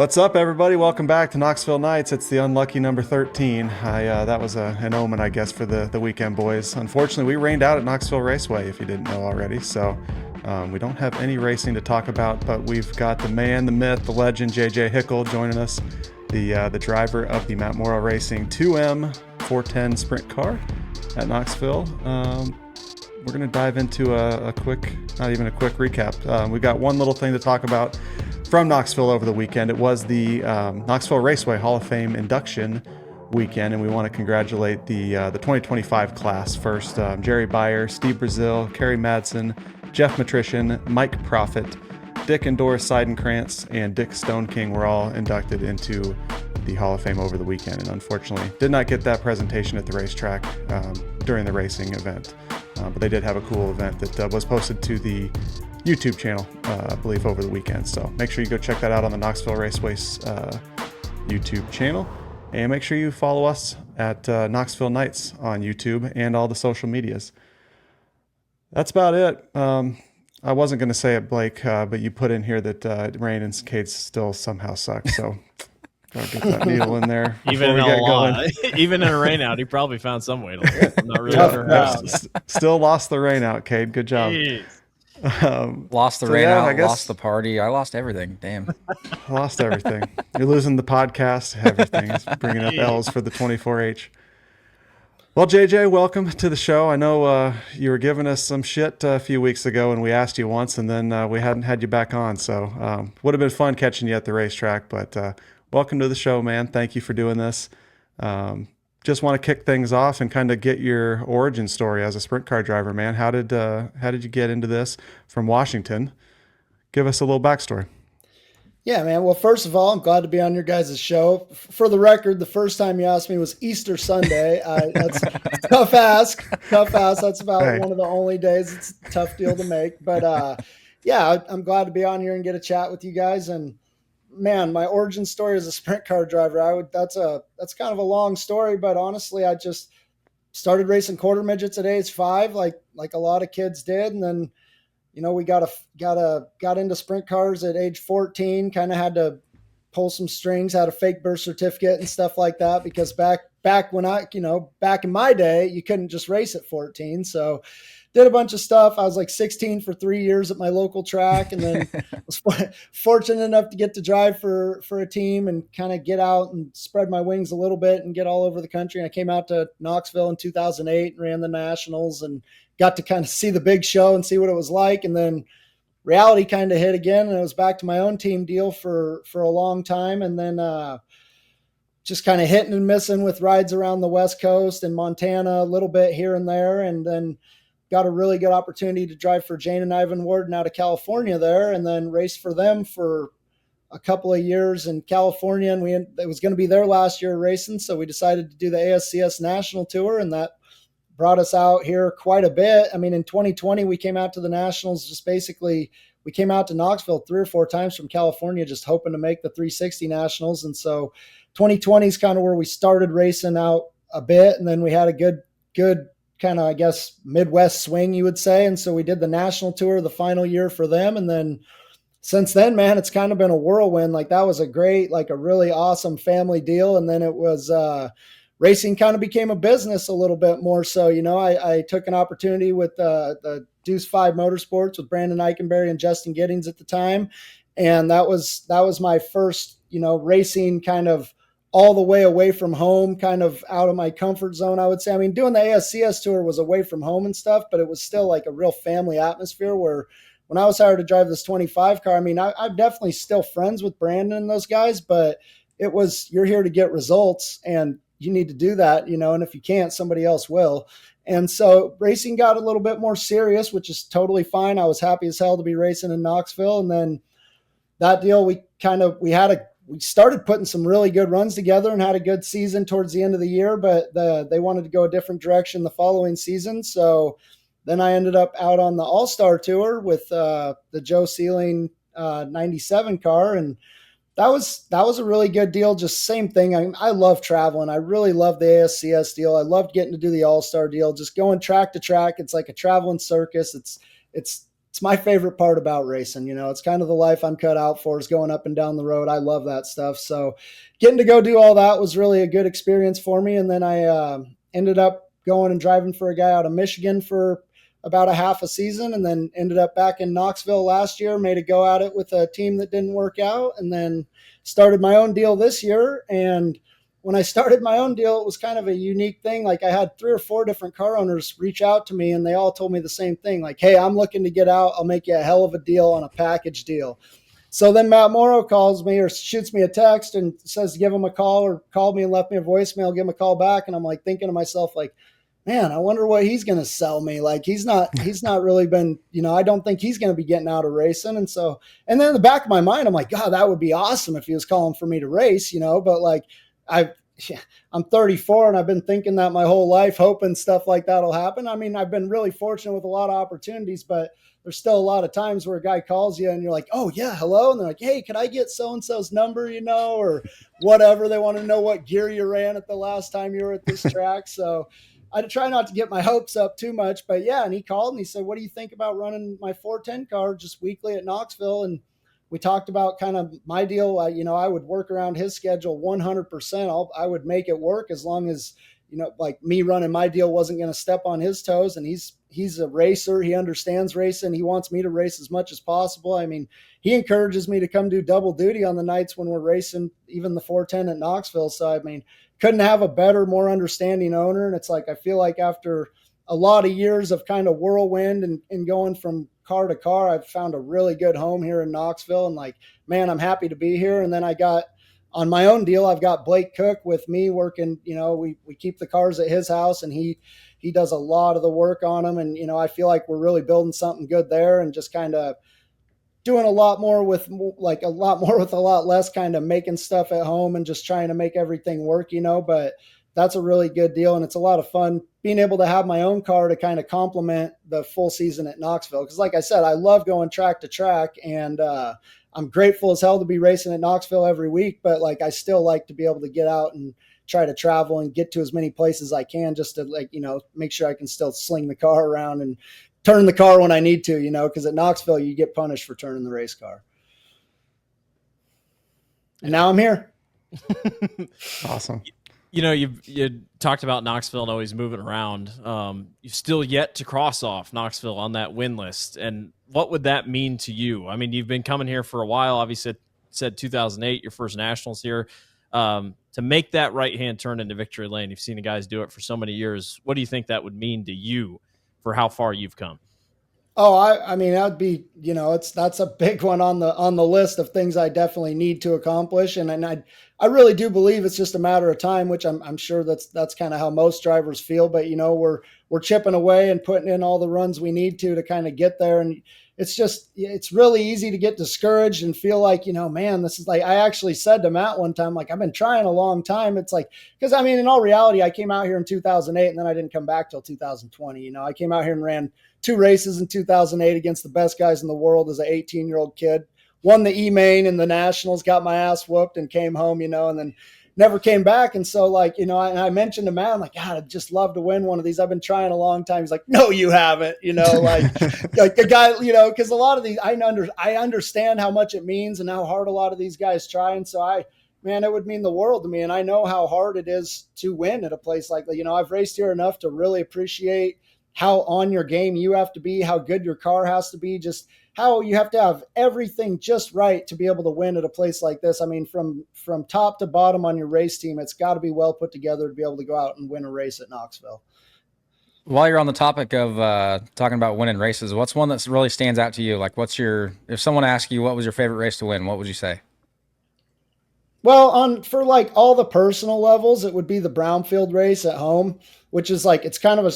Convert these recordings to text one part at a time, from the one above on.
What's up, everybody? Welcome back to Knoxville Nights. It's the unlucky number 13. That was an omen, I guess, for the weekend boys. Unfortunately, we rained out at Knoxville Raceway, if you didn't know already. So we don't have any racing to talk about, but we've got the man, the myth, the legend, JJ Hickle, joining us, the driver of the Moro Racing 2M 410 sprint car at Knoxville. We're going to dive into a quick, not even a quick recap. We've got one little thing to talk about from Knoxville over the weekend. It was the Knoxville Raceway Hall of Fame induction weekend, and we want to congratulate the 2025 class first. Jerry Beyer, Steve Brazil, Kerry Madsen, Jeff Matrician, Mike Profit, Dick and Doris Seidenkrantz, and Dick Stone King were all inducted into the Hall of Fame over the weekend, and unfortunately did not get that presentation at the racetrack during the racing event. But they did have a cool event that was posted to the YouTube channel, I believe, over the weekend. So make sure you go check that out on the Knoxville Raceway's YouTube channel. And make sure you follow us at Knoxville Nights on YouTube and all the social medias. That's about it. I wasn't going to say it, Blake, but you put in here that rain and skates still somehow suck. So gotta get that needle in there. Even in even in a rain out, he probably found some way to live. I'm not really sure. Still lost the rain out, Cade. Good job. Lost the rain out, lost the party. I lost everything. Damn. Lost everything. You're losing the podcast, everything. It's bringing up L's for the 24H. Well, JJ, welcome to the show. I know you were giving us some shit a few weeks ago, and we asked you once, and then we hadn't had you back on. So would have been fun catching you at the racetrack, but welcome to the show, man. Thank you for doing this. Just want to kick things off and kind of get your origin story as a sprint car driver, man. How did you get into this from Washington? Give us a little backstory. Yeah, man. Well, first of all, I'm glad to be on your guys' show. For the record, the first time you asked me was Easter Sunday. That's tough ask. That's about one of the only days it's a tough deal to make. But yeah, I'm glad to be on here and get a chat with you guys. And man, my origin story as a sprint car driver, that's kind of a long story, but honestly, I just started racing quarter midgets at age 5, like a lot of kids did. And then, you know, we got into sprint cars at age 14, kind of had to pull some strings, had a fake birth certificate and stuff like that, because back in my day, you couldn't just race at 14. So did a bunch of stuff. I was like 16 for 3 years at my local track, and then was fortunate enough to get to drive for a team and kind of get out and spread my wings a little bit and get all over the country. And I came out to Knoxville in 2008 and ran the nationals and got to kind of see the big show and see what it was like. And then reality kind of hit again, and it was back to my own team deal for a long time. And then just kind of hitting and missing with rides around the West Coast and Montana, a little bit here and there. And then got a really good opportunity to drive for Jane and Ivan Worden out of California there, and then race for them for a couple of years in California. And it was going to be their last year racing, so we decided to do the ASCS National Tour, and that brought us out here quite a bit. I mean, in 2020, we came out to the Nationals, just basically, we came out to Knoxville 3 or 4 times from California, just hoping to make the 360 Nationals. And so 2020 is kind of where we started racing out a bit, and then we had a good kind of, I guess, Midwest swing, you would say. And so we did the national tour the final year for them. And then since then, man, it's kind of been a whirlwind. Like that was a really awesome family deal. And then it was, racing kind of became a business a little bit more. So, you know, I took an opportunity with the Deuce 5 Motorsports with Brandon Eikenberry and Justin Giddings at the time. And that was my first, you know, racing kind of all the way away from home, kind of out of my comfort zone, I would say. I mean, doing the ASCS tour was away from home and stuff, but it was still like a real family atmosphere where when I was hired to drive this 25 car, I mean, I'm definitely still friends with Brandon and those guys, but it was, you're here to get results and you need to do that, you know, and if you can't, somebody else will. And so racing got a little bit more serious, which is totally fine. I was happy as hell to be racing in Knoxville. And then that deal, we started putting some really good runs together and had a good season towards the end of the year, but they wanted to go a different direction the following season. So then I ended up out on the All-Star Tour with the Joe Sealing 97 car, and that was a really good deal. Just same thing. I love traveling. I really love the ASCS deal. I loved getting to do the All-Star deal, just going track to track. It's like a traveling circus. It's it's my favorite part about racing. It's kind of the life I'm cut out for, is going up and down the road. I love that stuff. So getting to go do all that was really a good experience for me. And then I ended up going and driving for a guy out of Michigan for about a half a season, and then ended up back in Knoxville last year, made a go at it with a team that didn't work out, and then started my own deal this year. And when I started my own deal, it was kind of a unique thing. Like, I had 3 or 4 different car owners reach out to me, and they all told me the same thing. Like, hey, I'm looking to get out. I'll make you a hell of a deal on a package deal. So then Matt Moro calls me or shoots me a text and says to give him a call, or called me and left me a voicemail, give him a call back. And I'm like thinking to myself, like, man, I wonder what he's going to sell me. Like, he's not really been, I don't think he's going to be getting out of racing. And then in the back of my mind, I'm like, God, that would be awesome if he was calling for me to race, but like, I'm 34 and I've been thinking that my whole life, hoping stuff like that will happen. I mean, I've been really fortunate with a lot of opportunities, but there's still a lot of times where a guy calls you and you're like, oh yeah, hello. And they're like, hey, could I get so-and-so's number, or whatever. They want to know what gear you ran at the last time you were at this track. So I try not to get my hopes up too much, but yeah. And he called and he said, what do you think about running my 410 car just weekly at Knoxville? And we talked about kind of my deal. I would work around his schedule 100%. I would make it work as long as, like me running my deal wasn't going to step on his toes. And he's a racer. He understands racing. He wants me to race as much as possible. I mean, he encourages me to come do double duty on the nights when we're racing, even the 410 at Knoxville. So, I mean, couldn't have a better, more understanding owner. And it's like, I feel like after a lot of years of kind of whirlwind and going from car to car, I've found a really good home here in Knoxville. And like, man, I'm happy to be here. And then I got on my own deal, I've got Blake Cook with me working, we keep the cars at his house, and he does a lot of the work on them. And, I feel like we're really building something good there, and just kind of doing a lot more with a lot less, kind of making stuff at home and just trying to make everything work, but that's a really good deal. And it's a lot of fun being able to have my own car to kind of complement the full season at Knoxville. Cause like I said, I love going track to track, and I'm grateful as hell to be racing at Knoxville every week, but like, I still like to be able to get out and try to travel and get to as many places as I can, just to make sure I can still sling the car around and turn the car when I need to, cause at Knoxville you get punished for turning the race car. And now I'm here. Awesome. You talked about Knoxville and always moving around. You've still yet to cross off Knoxville on that win list. And what would that mean to you? I mean, you've been coming here for a while. Obviously, said 2008, your first nationals here. To make that right-hand turn into victory lane, you've seen the guys do it for so many years. What do you think that would mean to you for how far you've come? Oh, I mean, that'd be, that's a big one on the list of things I definitely need to accomplish. And I really do believe it's just a matter of time, which I'm sure that's kind of how most drivers feel. But, we're chipping away and putting in all the runs we need to kind of get there. And it's really easy to get discouraged and feel like, man, this is like, I actually said to Matt one time, like, I've been trying a long time. It's like, because I mean, in all reality, I came out here in 2008 and then I didn't come back till 2020. I came out here and ran 2 races in 2008 against the best guys in the world as an 18-year-old kid, won the E-Main and the Nationals, got my ass whooped and came home, and then never came back. And so like, and I mentioned to Matt, I'm like, God, I'd just love to win one of these. I've been trying a long time. He's like, no, you haven't, like the guy, cause a lot of these, I understand how much it means and how hard a lot of these guys try. And so man, it would mean the world to me. And I know how hard it is to win at a place like that. I've raced here enough to really appreciate how on your game you have to be, how good your car has to be, just how you have to have everything just right to be able to win at a place like this. I mean, from top to bottom on your race team, it's got to be well put together to be able to go out and win a race at Knoxville. While you're on the topic of talking about winning races, what's one that really stands out to you? Like, if someone asked you what was your favorite race to win, what would you say? Well, for like all the personal levels, it would be the Brownfield race at home, which is like, it's kind of a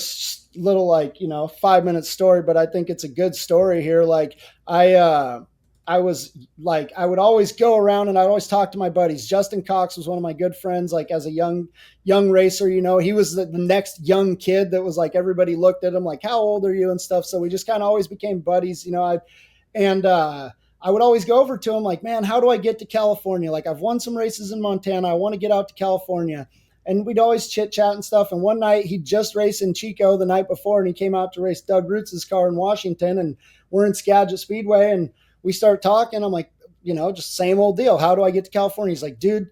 little 5-minute story, but I think it's a good story here. Like I was like, I would always go around and I'd always talk to my buddies. Justin Cox was one of my good friends, like as a young racer, he was the next young kid that was like, everybody looked at him like, how old are you and stuff. So we just kind of always became buddies, I would always go over to him like, man, how do I get to California? Like I've won some races in Montana. I want to get out to California. and we'd always chit chat and stuff. And one night he'd just raced in Chico the night before, and he came out to race Doug Roots' car in Washington, and we're in Skagit Speedway, and we start talking. I'm like, just same old deal. How do I get to California? He's like, dude,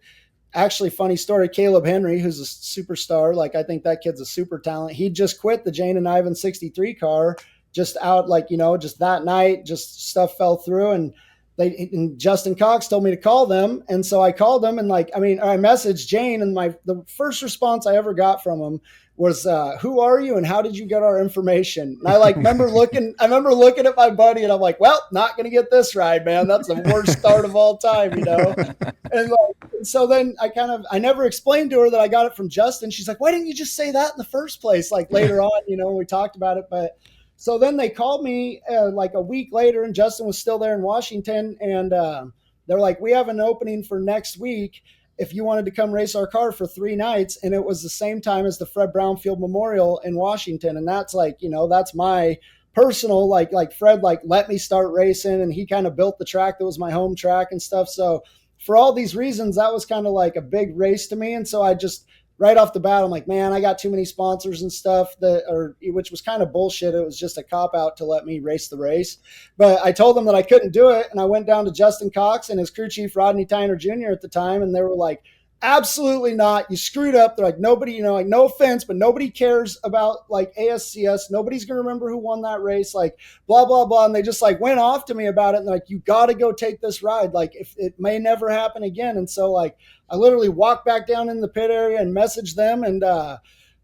actually, funny story, Caleb Henry, who's a superstar, like I think that kid's a super talent. He just quit the Jane and Ivan 63 car just out, like, just that night, just stuff fell through, and Justin Cox told me to call them. And so I called them, and I messaged Jane, and the first response I ever got from him was, who are you and how did you get our information? And I remember looking at my buddy, and I'm like, well, not going to get this ride, man. That's the worst start of all time, And so then I never explained to her that I got it from Justin. She's like, why didn't you just say that in the first place? Like later on, when we talked about it. But so then they called me like a week later, and Justin was still there in Washington. And they're like, we have an opening for next week if you wanted to come race our car for 3 nights. And it was the same time as the Fred Brownfield Memorial in Washington. And that's that's my personal, like Fred, let me start racing. And he kind of built the track that was my home track and stuff. So for all these reasons, that was kind of like a big race to me. And so I just, right off the bat, I'm like, man, I got too many sponsors and stuff which was kind of bullshit. It was just a cop out to let me race the race. But I told them that I couldn't do it. And I went down to Justin Cox and his crew chief, Rodney Tyner Jr. at the time. And they were like, absolutely not. You screwed up. They're like, nobody, no offense, but nobody cares about ASCS. Nobody's going to remember who won that race, blah, blah, blah. And they just went off to me about it. And you got to go take this ride. If it may never happen again. And so I literally walked back down in the pit area and messaged them. And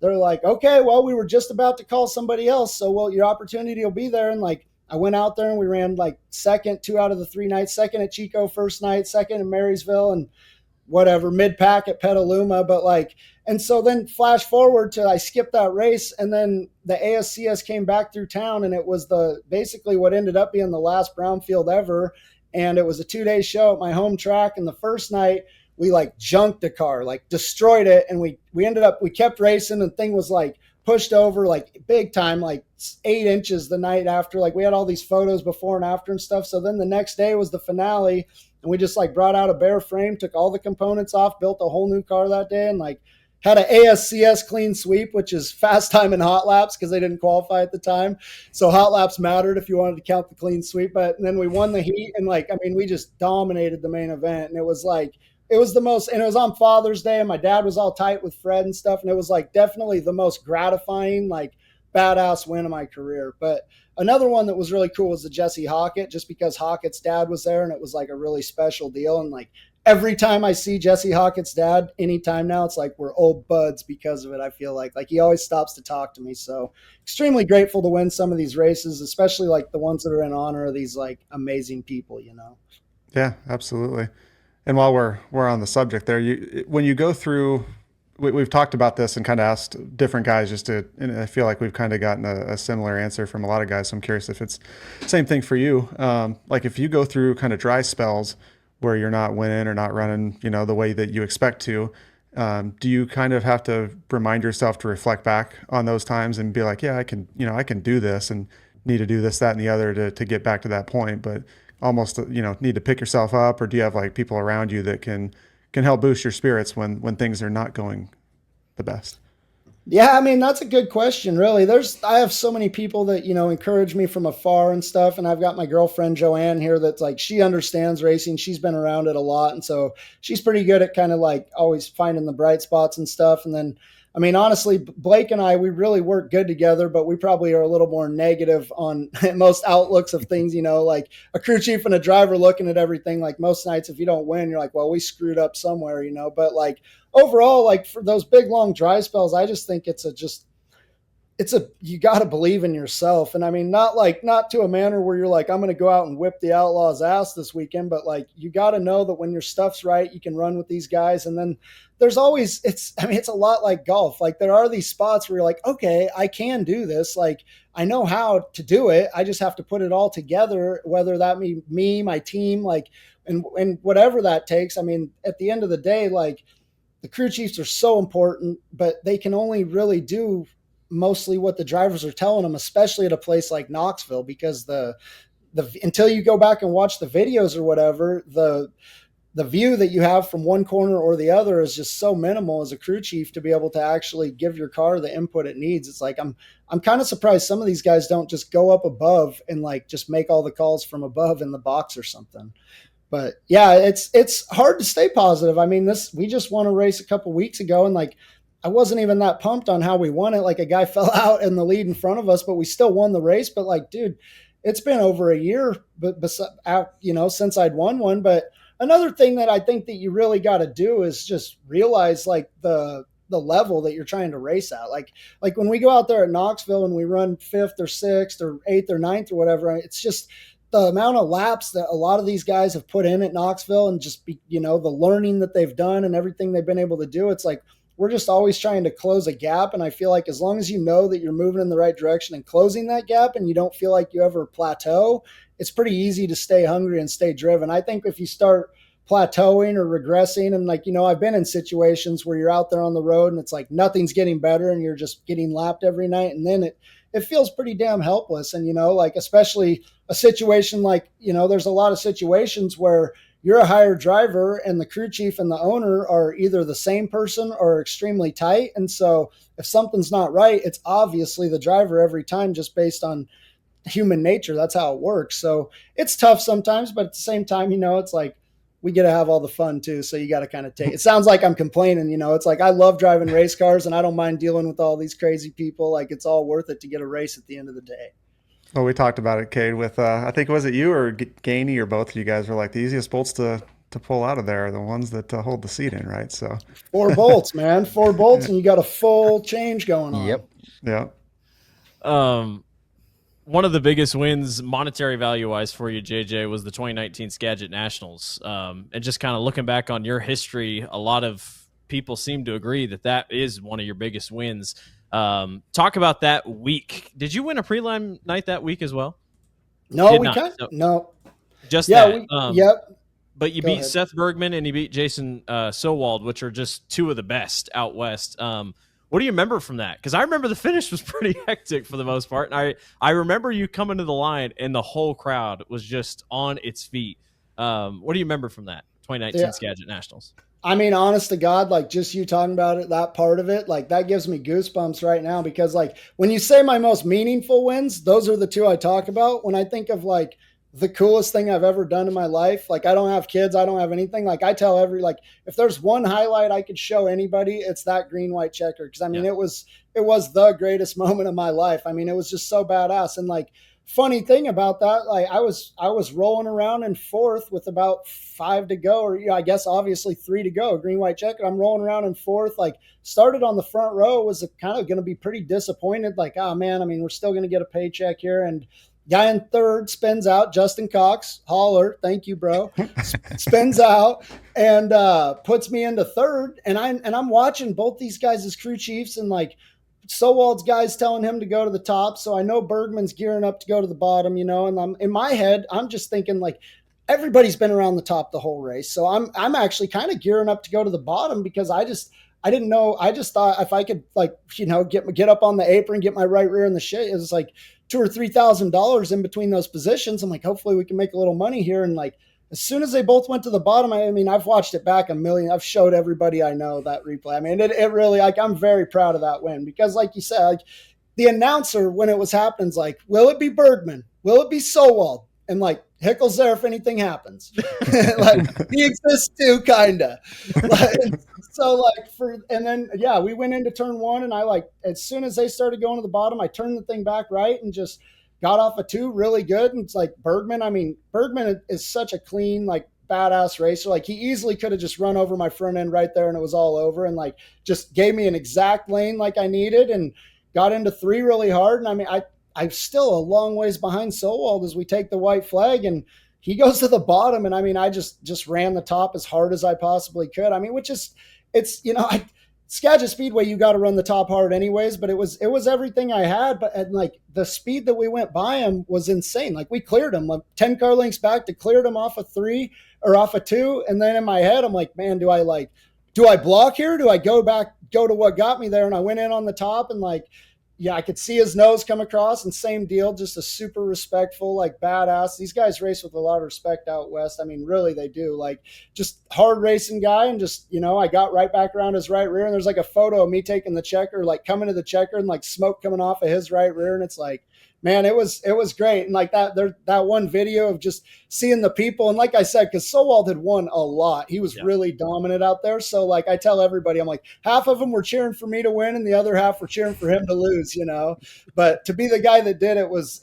they're like, okay, well, we were just about to call somebody else. So, well, your opportunity will be there. And I went out there and we ran second, 2 out of the 3 nights, second at Chico first night, second in Marysville, and whatever, mid-pack at Petaluma. But and so then flash forward to I skipped that race, and then the ASCS came back through town, and it was basically what ended up being the last Brownfield ever. And it was a 2-day show at my home track. And the first night we junked a car, destroyed it. And we kept racing, and the thing was pushed over big time, 8 inches the night after. We had all these photos before and after and stuff. So then the next day was the finale, and we just brought out a bare frame, took all the components off, built a whole new car that day, and had an ASCS clean sweep, which is fast time and hot laps because they didn't qualify at the time. So hot laps mattered if you wanted to count the clean sweep. But then we won the heat, and we just dominated the main event. And it was the most, and it was on Father's Day, and my dad was all tight with Fred and stuff. And it was definitely the most gratifying, badass win of my career. But another one that was really cool was the Jesse Hockett, just because Hockett's dad was there, and it was a really special deal. And every time I see Jesse Hockett's dad, anytime now, it's we're old buds because of it. I feel like he always stops to talk to me. So extremely grateful to win some of these races, especially the ones that are in honor of these amazing people, Yeah, absolutely. And while we're on the subject there, when you go through, we've talked about this and kind of asked different guys and I feel like we've kind of gotten a similar answer from a lot of guys. So I'm curious if it's the same thing for you. If you go through kind of dry spells where you're not winning or not running, the way that you expect to, do you kind of have to remind yourself to reflect back on those times and be like, yeah, I can do this and need to do this, that, and the other to get back to that point, but almost, need to pick yourself up? Or do you have people around you that can help boost your spirits when things are not going the best? Yeah, that's a good question, really. I have so many people that, encourage me from afar and stuff. And I've got my girlfriend, Joanne, here that's she understands racing. She's been around it a lot. And so she's pretty good at kind of always finding the bright spots and stuff. And then, honestly, Blake and I, we really work good together, but we probably are a little more negative on most outlooks of things, a crew chief and a driver looking at everything. Most nights, if you don't win, you're well, we screwed up somewhere, but overall, for those big, long dry spells, I just think you got to believe in yourself. And not to a manner where you're I'm going to go out and whip the Outlaws' ass this weekend, but you got to know that when your stuff's right, you can run with these guys. And then there's always, it's a lot like golf. There are these spots where you're okay, I can do this. I know how to do it. I just have to put it all together, whether that be me, my team, and whatever that takes. At the end of the day, the crew chiefs are so important, but they can only really do mostly what the drivers are telling them, especially at a place like Knoxville, because until you go back and watch the videos or whatever, the view that you have from one corner or the other is just so minimal as a crew chief to be able to actually give your car the input it needs. It's like, I'm kind of surprised some of these guys don't just go up above and like just make all the calls from above in the box or something. But yeah, it's hard to stay positive. I mean, we just won a race a couple weeks ago, and like, I wasn't even that pumped on how we won it. Like, a guy fell out in the lead in front of us, but we still won the race. But like, dude, it's been over a year, since I'd won one. But another thing that I think that you really got to do is just realize like the level that you're trying to race at. Like when we go out there at Knoxville and we run 5th or 6th or 8th or 9th or whatever, it's just the amount of laps that a lot of these guys have put in at Knoxville, and just the learning that they've done and everything they've been able to do. It's like, we're just always trying to close a gap. And I feel like as long as you know that you're moving in the right direction and closing that gap, and you don't feel like you ever plateau, it's pretty easy to stay hungry and stay driven. I think if you start plateauing or regressing, and like, I've been in situations where you're out there on the road and it's like nothing's getting better and you're just getting lapped every night. And then it feels pretty damn helpless. And, like, especially a situation like, there's a lot of situations where you're a hired driver and the crew chief and the owner are either the same person or extremely tight. And so if something's not right, it's obviously the driver every time, just based on human nature. That's how it works. So it's tough sometimes, but at the same time, it's like, we get to have all the fun too. So you got to kind of it sounds like I'm complaining, it's like, I love driving race cars and I don't mind dealing with all these crazy people. Like, it's all worth it to get a race at the end of the day. Well, we talked about it, Cade, with I think, was it you or Gainey or both of you guys were like, the easiest bolts to pull out of there are the ones that hold the seat in, right? So 4 bolts, man, 4 bolts, and you got a full change going on. Yep. Yeah. One of the biggest wins, monetary value wise, for you, JJ, was the 2019 Skagit Nationals. And just kind of looking back on your history, a lot of people seem to agree that is one of your biggest wins. Talk about that week. Did you win a prelim night that week as well? No, no. Just that. Yep. But you Go beat ahead. Seth Bergman and you beat Jason Sowald, which are just two of the best out west. What do you remember from that? Because I remember the finish was pretty hectic for the most part. And I remember you coming to the line and the whole crowd was just on its feet. What do you remember from that 2019 Skagit Nationals? I mean, honest to God, like, just you talking about it, that part of it, like, that gives me goosebumps right now, because like, when you say my most meaningful wins, those are the two I talk about. When I think of like the coolest thing I've ever done in my life, like, I don't have kids, I don't have anything. Like, I tell if there's one highlight I could show anybody, it's that green, white checker. Cause I mean, it was the greatest moment of my life. I mean, it was just so badass. And like, funny thing about that, like, I was rolling around in 4th with about 5 to go, or I guess obviously 3 to go, green, white checker. I'm rolling around in 4th, like, started on the front row, was kind of going to be pretty disappointed. Like, oh man, I mean, we're still going to get a paycheck here. And guy in 3rd spins out, Justin Cox, holler, thank you, bro, spins out and puts me into 3rd. And I'm watching both these guys as crew chiefs, and like, Sowald's guys telling him to go to the top. So I know Bergman's gearing up to go to the bottom, and I'm in my head, I'm just thinking like, everybody's been around the top the whole race. So I'm actually kind of gearing up to go to the bottom, because I didn't know. I just thought if I could, like, get up on the apron, get my right rear in the shit, it was like $2,000 or $3,000 in between those positions. I'm like, hopefully we can make a little money here. And like, as soon as they both went to the bottom, I mean, I've watched it back a million. I've showed everybody I know that replay. I mean, it really, like, I'm very proud of that win, because like you said, like, the announcer, when it was happening, is like, will it be Bergman? Will it be Sowald? And like, Hickle's there if anything happens. Like, he exists too, kind of. Like, so like, and then, yeah, we went into turn 1, and I, like, as soon as they started going to the bottom, I turned the thing back right and just got off a 2 really good. And it's like, Bergman is such a clean, like, badass racer. Like, he easily could have just run over my front end right there and it was all over, and like, just gave me an exact lane like I needed, and got into 3 really hard. And I mean, I'm still a long ways behind Sowald as we take the white flag, and he goes to the bottom. And I mean, I just ran the top as hard as I possibly could. I mean, Skagit Speedway, you got to run the top hard anyways, but it was everything I had. But and like, the speed that we went by him was insane. Like, we cleared him like 10 car lengths back to cleared him off of 3 or off of 2. And then in my head, I'm like, man, do I block here? Do I go to what got me there? And I went in on the top, and like, yeah, I could see his nose come across, and same deal, just a super respectful, like badass. These guys race with a lot of respect out west. I mean, really, they do. Like, just hard racing guy, and just, I got right back around his right rear, and there's like a photo of me taking the checker, like coming to the checker, and like smoke coming off of his right rear, and it's like, man, it was great. And like that one video of just seeing the people. And like I said, because Sowald had won a lot, he was really dominant out there. So like I tell everybody, I'm like, half of them were cheering for me to win and the other half were cheering for him to lose, but to be the guy that did it was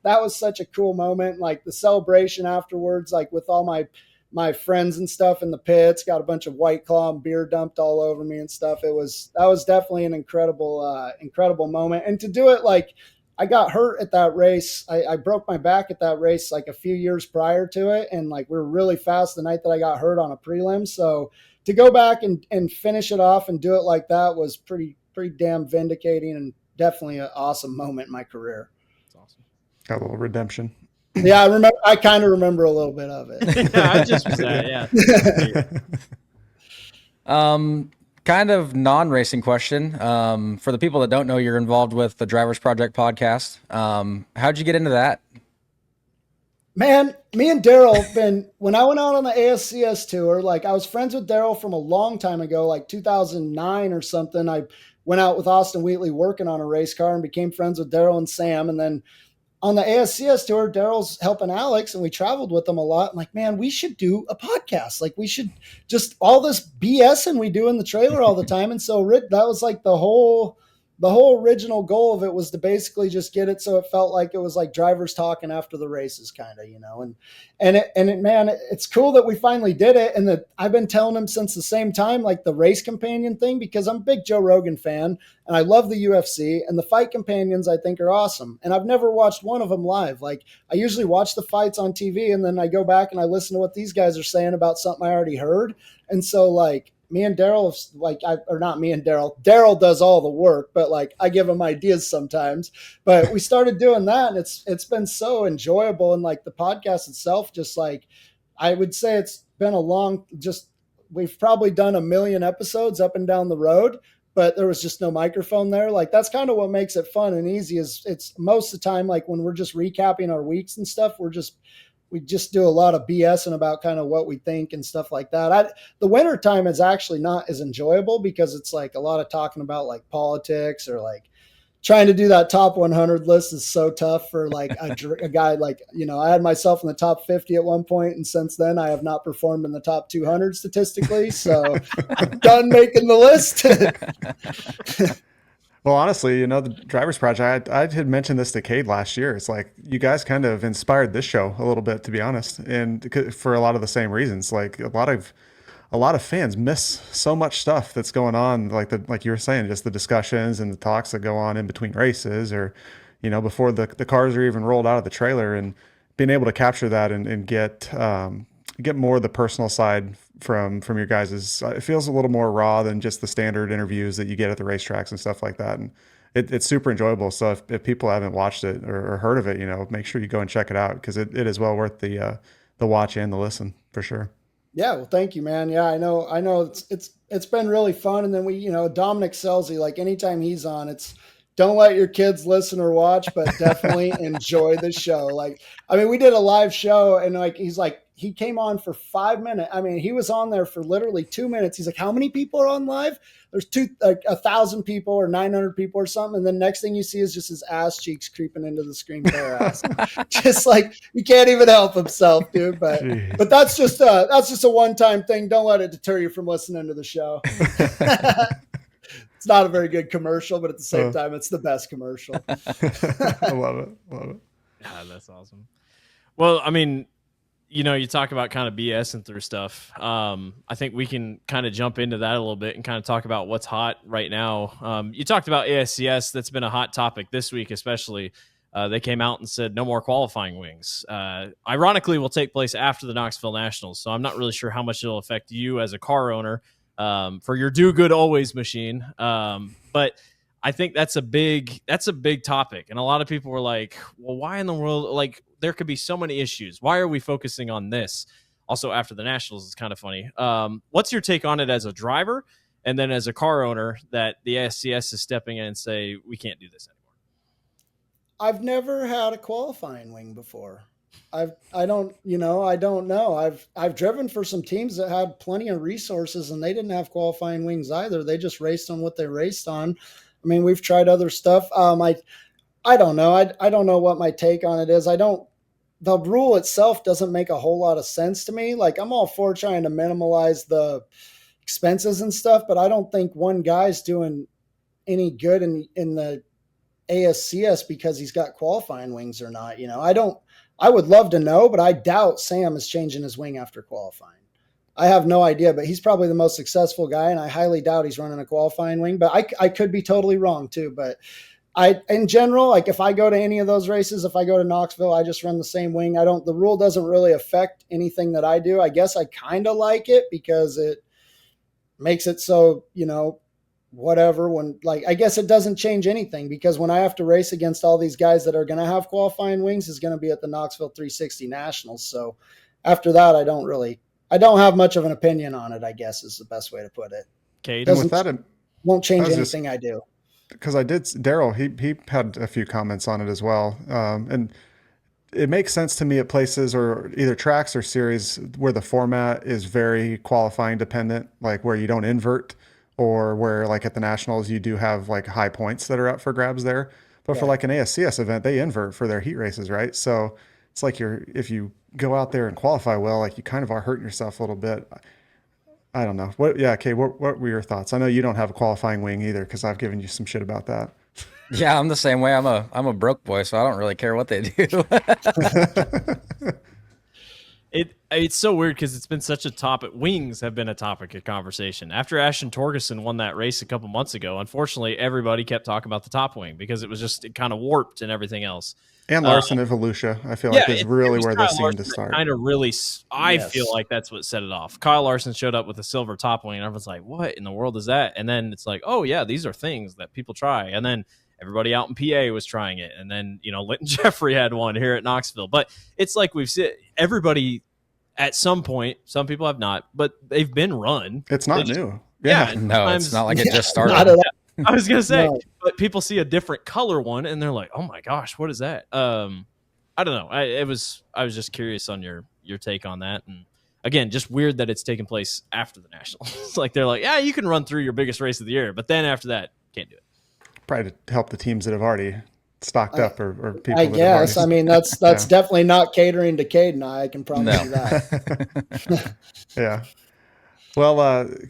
that was such a cool moment. Like the celebration afterwards, like with all my friends and stuff in the pits, got a bunch of White Claw and beer dumped all over me and stuff. That was definitely an incredible moment. And to do it, like, I got hurt at that race. I broke my back at that race like a few years prior to it. And like, we were really fast the night that I got hurt on a prelim. So to go back and finish it off and do it like that was pretty damn vindicating, and definitely an awesome moment in my career. That's awesome. Got a little redemption. Yeah, I kind of remember a little bit of it. Yeah, I just was that, yeah. Kind of non-racing question. For the people that don't know, you're involved with the Drivers Project podcast. How'd you get into that? Man, me and Daryl when I went out on the ASCS tour, like I was friends with Daryl from a long time ago, like 2009 or something. I went out with Austin Wheatley working on a race car and became friends with Daryl and Sam. And then on the ASCS tour, Daryl's helping Alex, and we traveled with them a lot. I'm like, man, we should do a podcast. Like, we should just all this BS and we do in the trailer all the time. And so that was like the whole original goal of it, was to basically just get it so it felt like it was like drivers talking after the races, kind of, and man, it's cool that we finally did it. And that I've been telling him since the same time, like the race companion thing, because I'm a big Joe Rogan fan and I love the UFC, and the fight companions I think are awesome. And I've never watched one of them live. Like, I usually watch the fights on TV and then I go back and I listen to what these guys are saying about something I already heard. And so like, me and Daryl, not me and Daryl does all the work, but like I give him ideas sometimes. But we started doing that, and it's been so enjoyable. And like the podcast itself, just like, I would say it's been we've probably done 1 million episodes up and down the road, but there was just no microphone there. Like, that's kind of what makes it fun and easy, is it's most of the time, like when we're just recapping our weeks and stuff, we just do a lot of BSing about kind of what we think and stuff like that. The winter time is actually not as enjoyable, because it's like a lot of talking about like politics, or like trying to do that top 100 list is so tough for like a guy like, I had myself in the top 50 at one point, and since then I have not performed in the top 200 statistically. So I'm done making the list. Well, honestly, the Drivers Project, I had mentioned this to Cade last year. It's like, you guys kind of inspired this show a little bit, to be honest, and for a lot of the same reasons. Like, a lot of fans miss so much stuff that's going on, like you were saying, just the discussions and the talks that go on in between races, or before the cars are even rolled out of the trailer, and being able to capture that and get more of the personal side from your guys'. It feels a little more raw than just the standard interviews that you get at the racetracks and stuff like that. And it's super enjoyable. So if people haven't watched it or heard of it, make sure you go and check it out, because it is well worth the watch and the listen, for sure. Yeah, well, thank you, man. Yeah, I know it's been really fun. And then we, Dominic Selzy, like anytime he's on, it's don't let your kids listen or watch, but definitely enjoy the show. Like, I mean, we did a live show, and like, he came on for 5 minutes. I mean, he was on there for literally 2 minutes. He's like, how many people are on live? There's 1,000 people or 900 people or something. And then next thing you see is just his ass cheeks creeping into the screen for ass. Just like, you can't even help himself, dude. But that's just a one-time thing. Don't let it deter you from listening to the show. It's not a very good commercial, but at the same time, it's the best commercial. I love it. Yeah, that's awesome. Well, I mean, you talk about kind of BSing through stuff. I think we can kind of jump into that a little bit and kind of talk about what's hot right now. You talked about ASCS. That's been a hot topic this week, especially. They came out and said no more qualifying wings. Ironically, will take place after the Knoxville Nationals. So I'm not really sure how much it'll affect you as a car owner for your do good always machine. But I think that's a big topic. And a lot of people were like, well, why in the world? Like, there could be so many issues. Why are we focusing on this? Also, after the Nationals is kind of funny. What's your take on it as a driver? and then as a car owner that the ASCS is stepping in and say, we can't do this anymore? I've never had a qualifying wing before. I don't know. I've driven for some teams that had plenty of resources and they didn't have qualifying wings either. They just raced on what they raced on. I mean, we've tried other stuff. I don't know. I don't know what my take on it is. The rule itself doesn't make a whole lot of sense to me. Like, I'm all for trying to minimize the expenses and stuff, but I don't think one guy's doing any good in the ASCS because he's got qualifying wings or not. I would love to know, but I doubt Sam is changing his wing after qualifying. I have no idea, but he's probably the most successful guy, and I highly doubt he's running a qualifying wing, but I could be totally wrong too. But in general, like if I go to any of those races, if I go to Knoxville, I just run the same wing. The rule doesn't really affect anything that I do. I guess I kind of like it because it makes it so, whatever, I guess it doesn't change anything, because when I have to race against all these guys that are going to have qualifying wings is going to be at the Knoxville 360 Nationals. So after that, I don't have much of an opinion on it, I guess is the best way to put it. Okay. Won't change anything I do. Because Daryl, he had a few comments on it as well. And it makes sense to me at places or either tracks or series where the format is very qualifying dependent, like where you don't invert, or where like at the Nationals, you do have like high points that are up for grabs there. But for like an ASCS event, they invert for their heat races, right? So it's like if you go out there and qualify well, like you kind of are hurting yourself a little bit. I don't know. Kay, what were your thoughts? I know you don't have a qualifying wing either, because I've given you some shit about that. Yeah, I'm the same way. I'm a broke boy, so I don't really care what they do. It's so weird because it's been such a topic. Wings have been a topic of conversation. After Ashton Torgerson won that race a couple months ago, unfortunately, everybody kept talking about the top wing because it was just kind of warped and everything else. And Larson of Volusia, I feel like is really where they seem to start. Kind of really, feel like that's what set it off. Kyle Larson showed up with a silver top wing, and everyone's like, "What in the world is that?" And then it's like, "Oh yeah, these are things that people try." And then everybody out in PA was trying it, and then Linton Jeffrey had one here at Knoxville. But it's like we've seen everybody. At some point, some people have not, but they've been run. It's not new. Yeah. No, it's not like it just started. I was going to say, but people see a different color one and they're like, oh my gosh, what is that? I don't know. I was just curious on your take on that. And again, just weird that it's taking place after the Nationals. Like they're like, yeah, you can run through your biggest race of the year, but then after that, can't do it. Probably to help the teams that have already stocked up or people. I guess. I mean, that's definitely not catering to Cade and I can promise you that. Yeah. Well,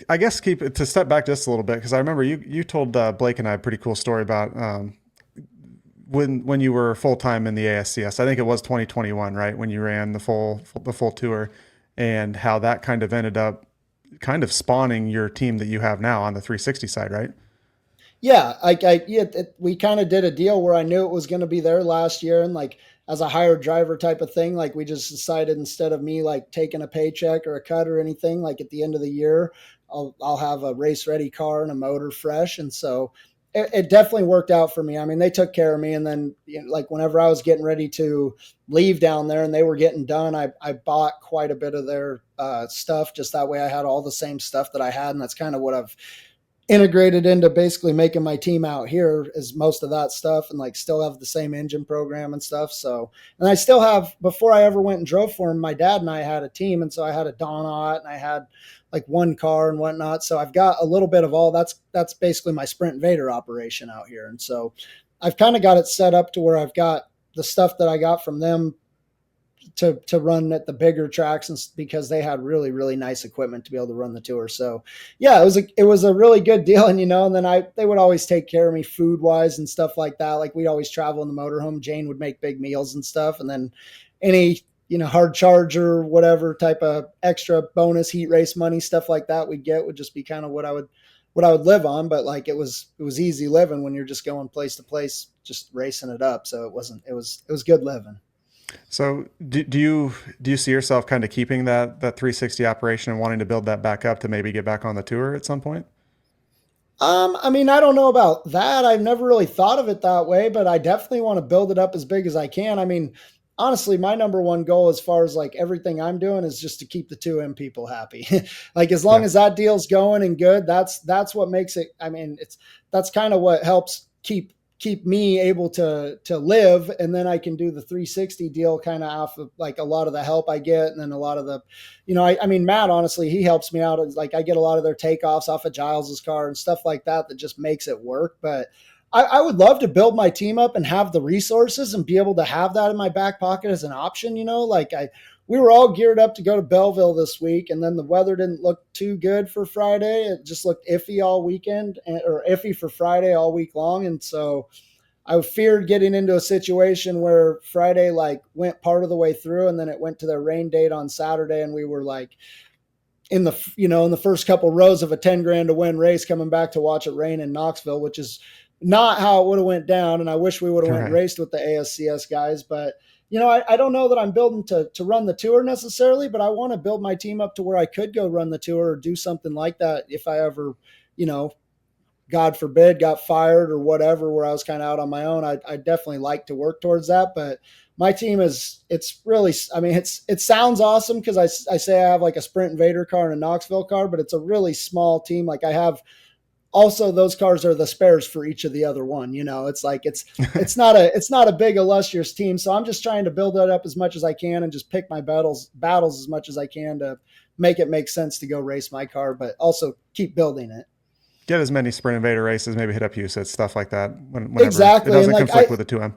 I guess to step back just a little bit, because I remember you told Blake and I a pretty cool story about when you were full time in the ASCS. I think it was 2021, right, when you ran the full tour, and how that kind of ended up kind of spawning your team that you have now on the 360 side, right? Yeah, we kind of did a deal where I knew it was going to be there last year, and like as a hired driver type of thing, like we just decided instead of me like taking a paycheck or a cut or anything, like at the end of the year, I'll have a race ready car and a motor fresh, and so it definitely worked out for me. I mean, they took care of me, and then like whenever I was getting ready to leave down there and they were getting done, I bought quite a bit of their stuff, just that way I had all the same stuff that I had, and that's kind of what I've integrated into basically making my team out here is most of that stuff, and like still have the same engine program and stuff. So, and I still have, before I ever went and drove for him, my dad and I had a team. And so I had a Donut and I had like one car and whatnot. So I've got a little bit of all that's basically my Sprint Invader operation out here. And so I've kind of got it set up to where I've got the stuff that I got from them to run at the bigger tracks, and because they had really, really nice equipment to be able to run the tour. So yeah, it was a really good deal. And, and then they would always take care of me food wise and stuff like that. Like we'd always travel in the motorhome. Jane would make big meals and stuff. And then any, hard charger, whatever type of extra bonus heat race money, stuff like that we'd get would just be kind of what I would live on. But like, it was easy living when you're just going place to place, just racing it up. So it was good living. So do you see yourself kind of keeping that 360 operation and wanting to build that back up to maybe get back on the tour at some point? I mean, I don't know about that. I've never really thought of it that way, but I definitely want to build it up as big as I can. I mean, honestly, my number one goal as far as like everything I'm doing is just to keep the 2M people happy. Like as long as that deal's going and good, that's what makes it. I mean, that's kind of what helps keep me able to live. And then I can do the 360 deal kind of off of like a lot of the help I get. And then a lot of the, I mean, Matt, honestly, he helps me out. It's like I get a lot of their takeoffs off of Giles's car and stuff like that just makes it work. But I would love to build my team up and have the resources and be able to have that in my back pocket as an option. We were all geared up to go to Belleville this week, and then the weather didn't look too good for Friday. It just looked iffy all weekend, or iffy for Friday all week long. And so I feared getting into a situation where Friday like went part of the way through, and then it went to their rain date on Saturday, and we were like in the first couple rows of a 10 grand to win race coming back to watch it rain in Knoxville, which is not how it would have went down. And I wish we would have went raced with the ASCS guys, but I don't know that I'm building to run the tour necessarily, but I want to build my team up to where I could go run the tour or do something like that. If I ever, God forbid, got fired or whatever, where I was kind of out on my own, I definitely like to work towards that. But my team it's really, I mean, it sounds awesome because I say I have like a Sprint Invader car and a Knoxville car, but it's a really small team. Like I have, also those cars are the spares for each of the other one. It's like, it's not a big illustrious team. So I'm just trying to build that up as much as I can and just pick my battles as much as I can to make it make sense to go race my car, but also keep building it. Get as many Sprint Invader races, maybe hit up USIT, stuff like that. Whenever exactly. It doesn't conflict with the 2M.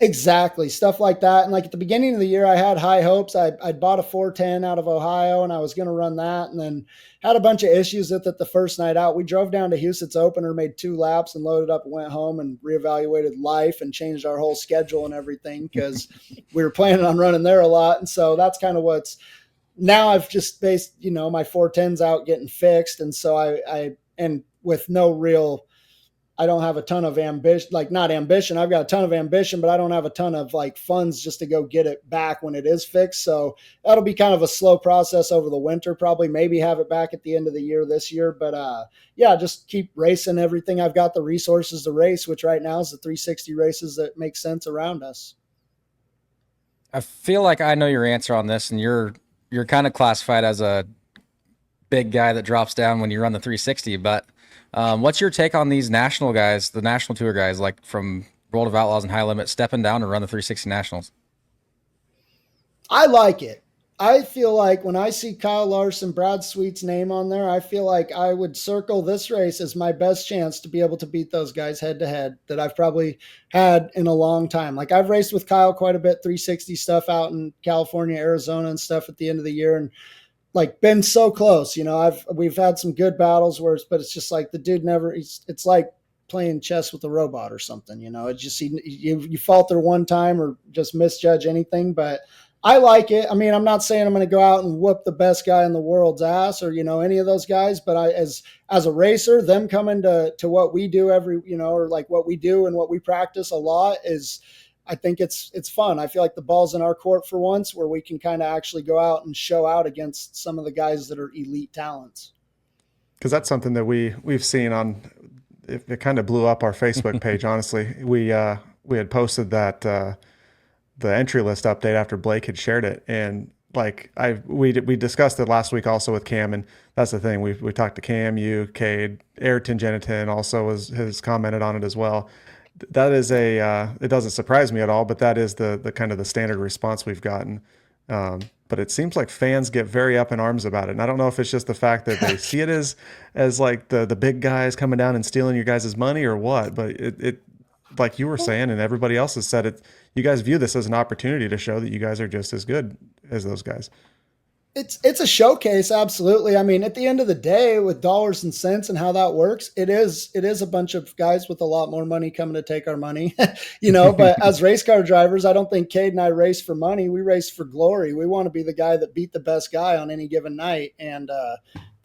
Exactly. Stuff like that. And like at the beginning of the year, I had high hopes. I'd bought a 410 out of Ohio and I was going to run that, and then had a bunch of issues with it the first night out. We drove down to Houston's opener, made 2 laps and loaded up and went home and reevaluated life and changed our whole schedule and everything because we were planning on running there a lot. And so that's kind of what's now I've just based, my 410s out getting fixed. And so and with no real, I don't have a ton of ambition, like not ambition. I've got a ton of ambition, but I don't have a ton of like funds just to go get it back when it is fixed. So that'll be kind of a slow process over the winter, probably maybe have it back at the end of the year this year. But just keep racing everything. I've got the resources to race, which right now is the 360 races that make sense around us. I feel like I know your answer on this, and you're kind of classified as a big guy that drops down when you run the 360, but what's your take on these national guys, the national tour guys, like from World of Outlaws and High Limit, stepping down to run the 360 Nationals? I like it. I feel like when I see Kyle Larson, Brad Sweet's name on there, I feel like I would circle this race as my best chance to be able to beat those guys head to head that I've probably had in a long time. Like I've raced with Kyle quite a bit, 360 stuff out in California, Arizona and stuff at the end of the year. And like been so close, we've had some good battles but it's just like the dude it's like playing chess with a robot or something, it just, you falter one time or just misjudge anything, but I like it. I mean, I'm not saying I'm going to go out and whoop the best guy in the world's ass or, any of those guys, but as a racer, them coming to what we do or like what we do and what we practice a lot is, I think it's fun. I feel like the ball's in our court for once where we can kind of actually go out and show out against some of the guys that are elite talents. Because that's something that we've seen on, it kind of blew up our Facebook page, honestly. We had posted that the entry list update after Blake had shared it. And like we discussed it last week also with Cam, and that's the thing. We talked to Cam, you, Cade, Ayrton Genitin also has commented on it as well. That is it doesn't surprise me at all, but that is the kind of the standard response we've gotten. But it seems like fans get very up in arms about it. And I don't know if it's just the fact that they see it as like the big guys coming down and stealing your guys' money or what, but it like you were saying, and everybody else has said it, you guys view this as an opportunity to show that you guys are just as good as those guys. It's a showcase. Absolutely. I mean, at the end of the day, with dollars and cents and how that works, it is a bunch of guys with a lot more money coming to take our money, but as race car drivers, I don't think Cade and I race for money. We race for glory. We want to be the guy that beat the best guy on any given night. And,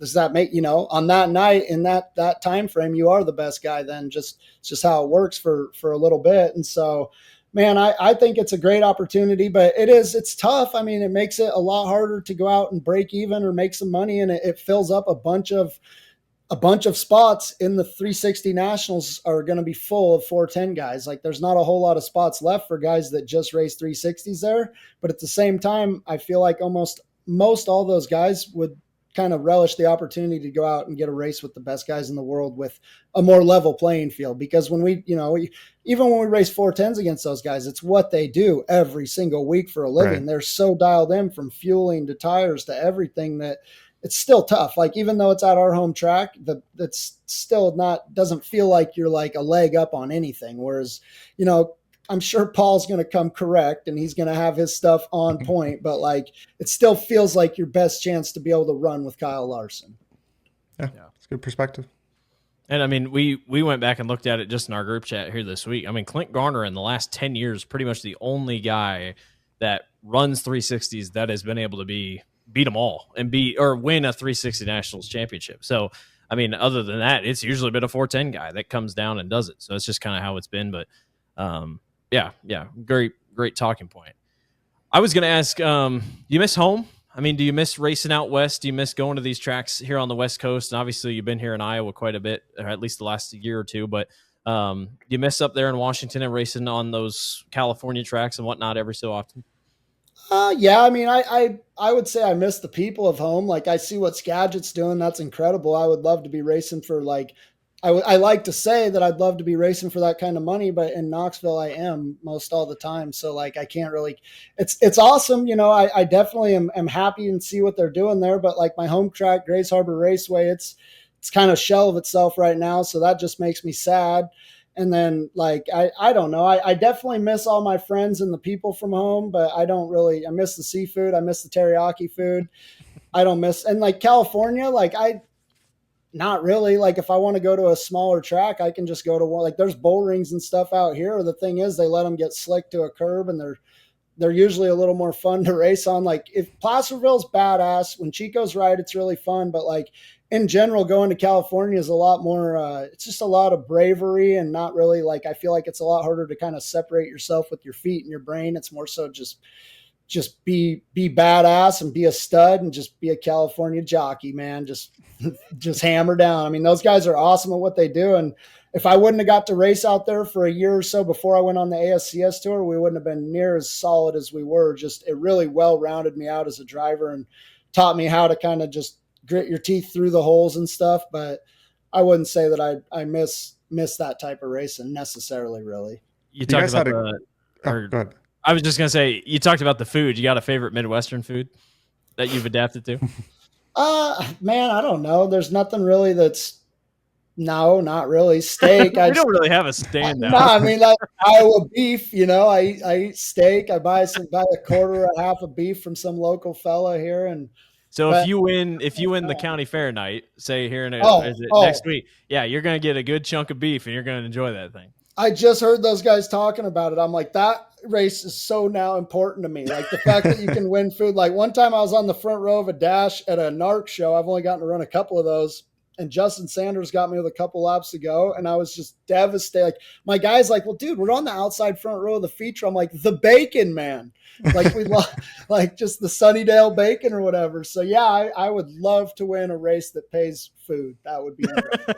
does that make, on that night in that time frame, you are the best guy then. It's just how it works for a little bit. And so, man, I think it's a great opportunity, but it's tough. I mean, it makes it a lot harder to go out and break even or make some money, and it fills up a bunch of a bunch of spots in the 360 nationals are going to be full of 410 guys. Like there's not a whole lot of spots left for guys that just race 360s there. But at the same time, I feel like almost most all those guys would kind of relish the opportunity to go out and get a race with the best guys in the world with a more level playing field. Because when even when we race 410s against those guys, it's what they do every single week for a living. Right. They're so dialed in from fueling to tires to everything that it's still tough. Like even though it's at our home track, that's still doesn't feel like you're like a leg up on anything. Whereas, I'm sure Paul's going to come correct and he's going to have his stuff on point, but like it still feels like your best chance to be able to run with Kyle Larson. Yeah. It's a good perspective. And I mean, we went back and looked at it just in our group chat here this week. I mean, Clint Garner in the last 10 years, pretty much the only guy that runs 360s that has been able to beat them all and win a 360 Nationals championship. So, I mean, other than that, it's usually been a 410 guy that comes down and does it. So it's just kind of how it's been. But yeah, great talking point. I was going to ask, do you miss home? I mean, do you miss racing out west? Do you miss going to these tracks here on the West Coast? And obviously, you've been here in Iowa quite a bit, or at least the last year or two. But do you miss up there in Washington and racing on those California tracks and whatnot every so often? Yeah, I mean, I would say I miss the people of home. Like I see what Skagit's doing. That's incredible. I would love to be racing for I like to say that I'd love to be racing for that kind of money, but in Knoxville I am most all the time. So like, I can't really, it's awesome. I definitely am happy and see what they're doing there, but like my home track, Grays Harbor Raceway, it's kind of shell of itself right now. So that just makes me sad. And then like, I don't know. I definitely miss all my friends and the people from home, but I miss the seafood. I miss the teriyaki food. I don't miss, and like California, not really. Like if I want to go to a smaller track, I can just go to one, like there's bull rings and stuff out here. The thing is they let them get slick to a curb and they're usually a little more fun to race on. Like if Placerville's badass, when Chico's right, it's really fun. But like in general, going to California is a lot more, it's just a lot of bravery and not really like, I feel like it's a lot harder to kind of separate yourself with your feet and your brain. It's more so just be badass and be a stud and just be a California jockey, man. Just hammer down. I mean, those guys are awesome at what they do. And if I wouldn't have got to race out there for a year or so before I went on the ASCS tour, we wouldn't have been near as solid as we were. It really well rounded me out as a driver and taught me how to kind of just grit your teeth through the holes and stuff. But I wouldn't say that I miss that type of racing necessarily, really. You talked about go ahead. I was just going to say, you talked about the food. You got a favorite Midwestern food that you've adapted to? Man, I don't know. There's nothing really no, not really. Steak. We don't really have a standout. No, I mean, like Iowa beef, I eat steak. I buy a quarter or half of beef from some local fella here. And so if you win the county fair night, say here next week, yeah, you're going to get a good chunk of beef and you're going to enjoy that thing. I just heard those guys talking about it. I'm like, that race is so now important to me. Like the fact that you can win food. Like one time I was on the front row of a dash at a NARC show. I've only gotten to run a couple of those. And Justin Sanders got me with a couple laps to go. And I was just devastated. Like my guy's like, well, dude, we're on the outside front row of the feature. I'm like, the bacon, man. Like we love like just the Sunnydale bacon or whatever. So yeah, I would love to win a race that pays food. That would be incredible.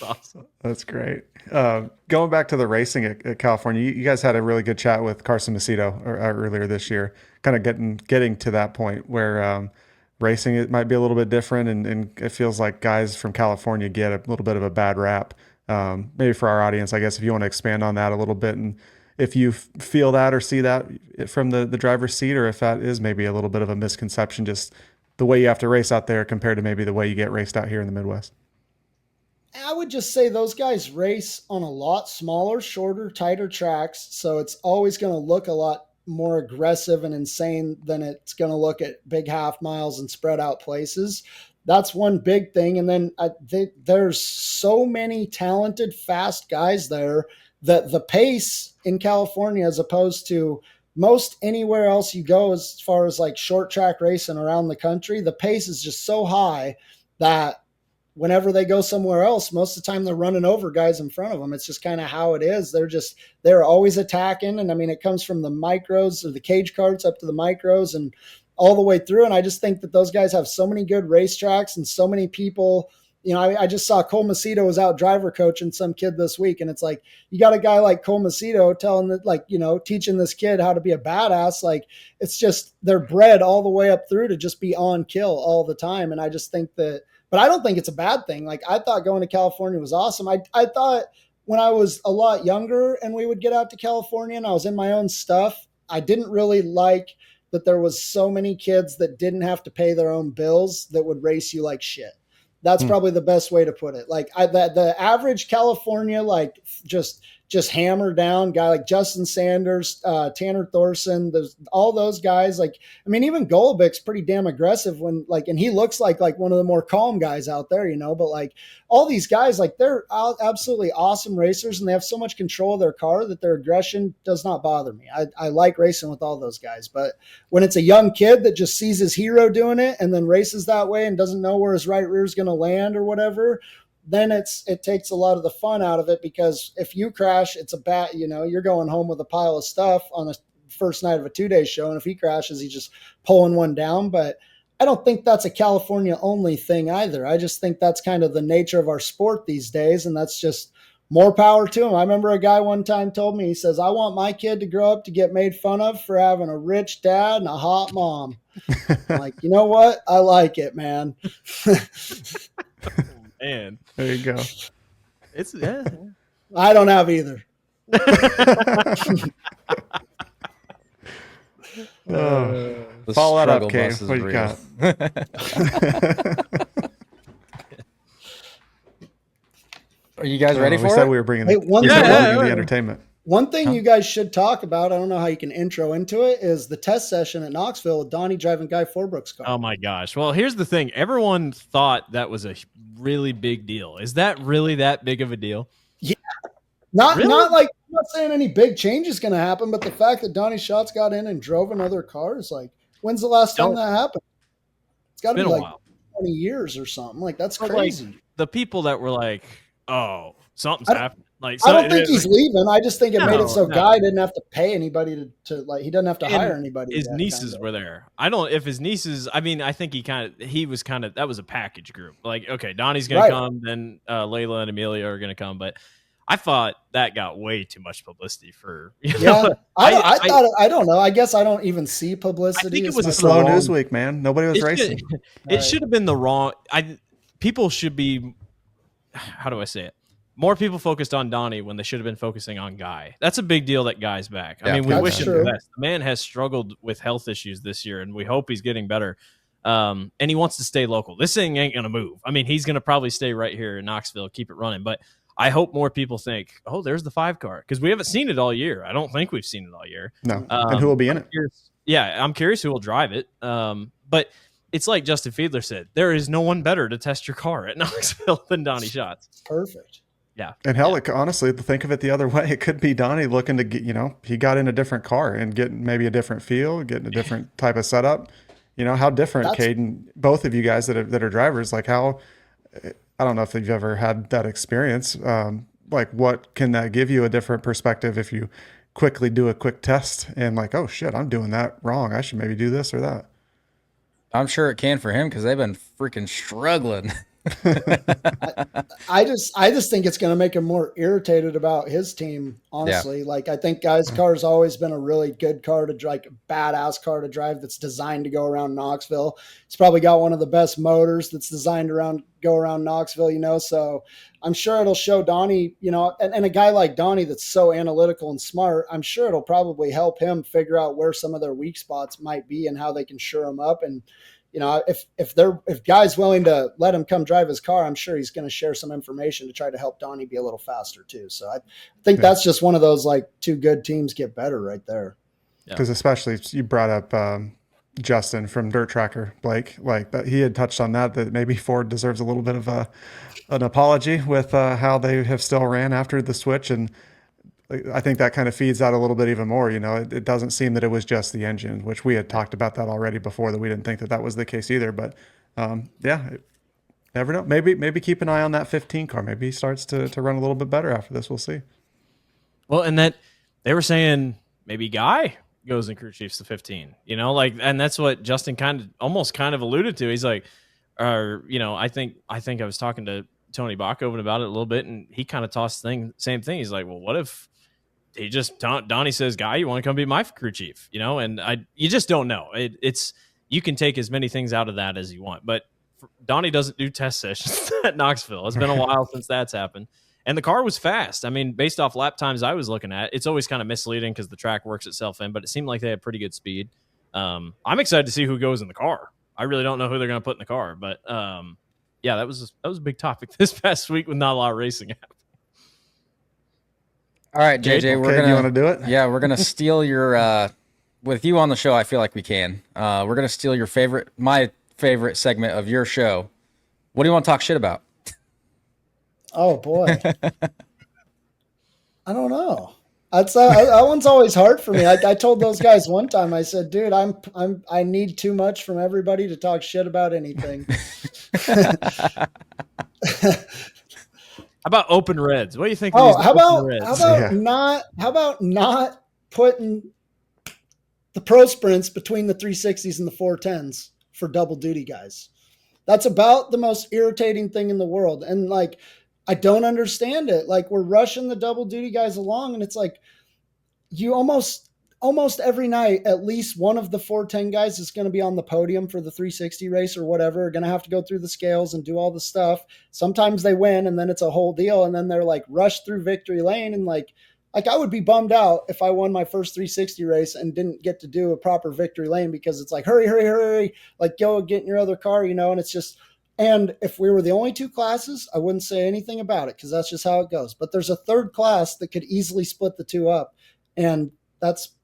Awesome. That's great. Going back to the racing at California, you guys had a really good chat with Carson Macedo earlier this year, kind of getting to that point where racing it might be a little bit different, and it feels like guys from California get a little bit of a bad rap. Maybe for our audience, I guess if you want to expand on that a little bit, and if you feel that or see that from the driver's seat, or if that is maybe a little bit of a misconception, just the way you have to race out there compared to maybe the way you get raced out here in the Midwest. I would just say those guys race on a lot smaller, shorter, tighter tracks. So it's always going to look a lot more aggressive and insane than it's going to look at big half miles and spread out places. That's one big thing. And then there's so many talented, fast guys there that the pace in California, as opposed to most anywhere else you go, as far as like short track racing around the country, the pace is just so high that whenever they go somewhere else, most of the time they're running over guys in front of them. It's just kind of how it is. They're always attacking. And I mean, it comes from the micros or the cage carts up to the micros and all the way through. And I just think that those guys have so many good racetracks and so many people, I just saw Cole Macedo was out driver coaching some kid this week. And it's like, you got a guy like Cole Macedo telling that, like, teaching this kid how to be a badass. Like, it's just, they're bred all the way up through to just be on kill all the time. And I just think that, but I don't think it's a bad thing. Like, I thought going to California was awesome. I thought when I was a lot younger and we would get out to California and I was in my own stuff, I didn't really like that there was so many kids that didn't have to pay their own bills that would race you like shit. That's probably the best way to put it. Like the average California, like just hammer down guy like Justin Sanders, Tanner Thorson, all those guys. Like, I mean, even Golubick's pretty damn aggressive and he looks like one of the more calm guys out there, but like all these guys, like they're absolutely awesome racers and they have so much control of their car that their aggression does not bother me. I like racing with all those guys, but when it's a young kid that just sees his hero doing it and then races that way and doesn't know where his right rear is going to land or whatever, then it takes a lot of the fun out of it, because if you crash, it's a bad, you're going home with a pile of stuff on the first night of a 2-day show. And if he crashes, he's just pulling one down. But I don't think that's a California only thing either. I just think that's kind of the nature of our sport these days. And that's just more power to him. I remember a guy one time told me, he says, I want my kid to grow up to get made fun of for having a rich dad and a hot mom. I'm like, you know what? I like it, man. Man, There you go. it's I don't have either. Follow that up, struggle Kane. bus is What do you real. got? Are you guys ready We for said it? we were bringing Hey, the, you said we were bringing the entertainment. One thing you guys should talk about, I don't know how you can intro into it, is the test session at Knoxville with Donnie driving Guy Forbrook's car. Oh my gosh. Well, here's the thing. Everyone thought that was a really big deal. Is that really that big of a deal? Not Really? like, I'm not saying any big change is going to happen, but the fact that Donnie Schatz got in and drove another car is like, when's the last time that happened? It's got to be Been a like while. 20 years or something. Like, that's But, crazy. The people that were like, "Oh, something's I don't- happening." Like, I don't think he's leaving. I just think it made it so No. Guy didn't have to pay anybody to like, he doesn't have to And hire anybody. his yet, nieces kinda. were there. I don't if his nieces. I mean, I think that was a package group. Like, okay, Donnie's gonna Right. come, then Layla and Amelia are gonna come. But I thought that got way too much publicity for. Yeah, I don't know. I guess I don't even see publicity. I think it as was It much was a slow as- news week, man. Nobody was racing. It should have been the wrong. People should be. How do I say it? More people focused on Donnie when they should have been focusing on Guy. That's a big deal that Guy's back. I Yeah, mean, we that's wish him true. the best. The man has struggled with health issues this year, and we hope he's getting better. And he wants to stay local. This thing ain't going to move. I mean, he's going to probably stay right here in Knoxville, keep it running. But I hope more people think, oh, there's the 5 car, because we haven't seen it all year. I don't think we've seen it all year. No. And who will be in it? I'm curious who will drive it. But it's like Justin Fiedler said, there is no one better to test your car at Knoxville than Donnie Schatz. Perfect. Yeah. And hell, honestly, to think of it the other way, it could be Donnie looking to get, he got in a different car and getting maybe a different feel, getting a different type of setup. How different, Caden, both of you guys that are drivers, like how, I don't know if you've ever had that experience. Like what can that give you a different perspective if you quickly do a quick test and like, oh shit, I'm doing that wrong. I should maybe do this or that. I'm sure it can for him because they've been freaking struggling. I just think it's going to make him more irritated about his team. Honestly, like I think Guy's car has always been a really good car to drive, a badass car to drive that's designed to go around Knoxville. He's probably got one of the best motors that's designed go around Knoxville. So I'm sure it'll show Donnie, and a guy like Donnie that's so analytical and smart. I'm sure it'll probably help him figure out where some of their weak spots might be and how they can shore them up. And if Guy's willing to let him come drive his car, I'm sure he's going to share some information to try to help Donnie be a little faster too. So I think that's just one of those like two good teams get better right there. Because especially you brought up Justin from Dirt Tracker, Blake, like that he had touched on that maybe Ford deserves a little bit of an apology with how they have still ran after the switch. And I think that kind of feeds out a little bit even more. It doesn't seem that it was just the engine, which we had talked about that already before, that we didn't think that was the case either. But never know. Maybe keep an eye on that 15 car. Maybe he starts to run a little bit better after this. We'll see. Well, and that they were saying maybe Guy goes and crew chiefs the 15, and that's what Justin kind of alluded to. He's like, or I think I was talking to Tony Bachhoven about it a little bit, and he kind of tossed the same thing. He's like, well, what if he just Donnie says, "Guy, you want to come be my crew chief?" And you just don't know. It's you can take as many things out of that as you want, but Donnie doesn't do test sessions at Knoxville. It's been a while since that's happened. And the car was fast. I mean, based off lap times I was looking at, it's always kind of misleading because the track works itself in, but it seemed like they had pretty good speed. I'm excited to see who goes in the car. I really don't know who they're going to put in the car, but yeah, that was a big topic this past week with not a lot of racing happening. All right, JJ, we're gonna. You want to do it? Yeah, we're gonna steal your. With you on the show, I feel like we can. We're gonna steal my favorite segment of your show. What do you want to talk shit about? Oh boy, I don't know. That one's always hard for me. I told those guys one time. I said, "Dude, I need too much from everybody to talk shit about anything." How about open reds? What do you think? Oh, of how about not putting the pro sprints between the 360s and the 410s for double duty guys? That's about the most irritating thing in the world. And like, I don't understand it. Like, we're rushing the double duty guys along, and it's like you almost every night, at least one of the 410 guys is going to be on the podium for the 360 race or whatever, going to have to go through the scales and do all the stuff. Sometimes they win, and then it's a whole deal. And then they're like rushed through victory lane. And like I would be bummed out if I won my first 360 race and didn't get to do a proper victory lane, because it's like, hurry, like go get in your other car, and it's just, and if we were the only two classes, I wouldn't say anything about it, because that's just how it goes. But there's a third class that could easily split the two up. And that's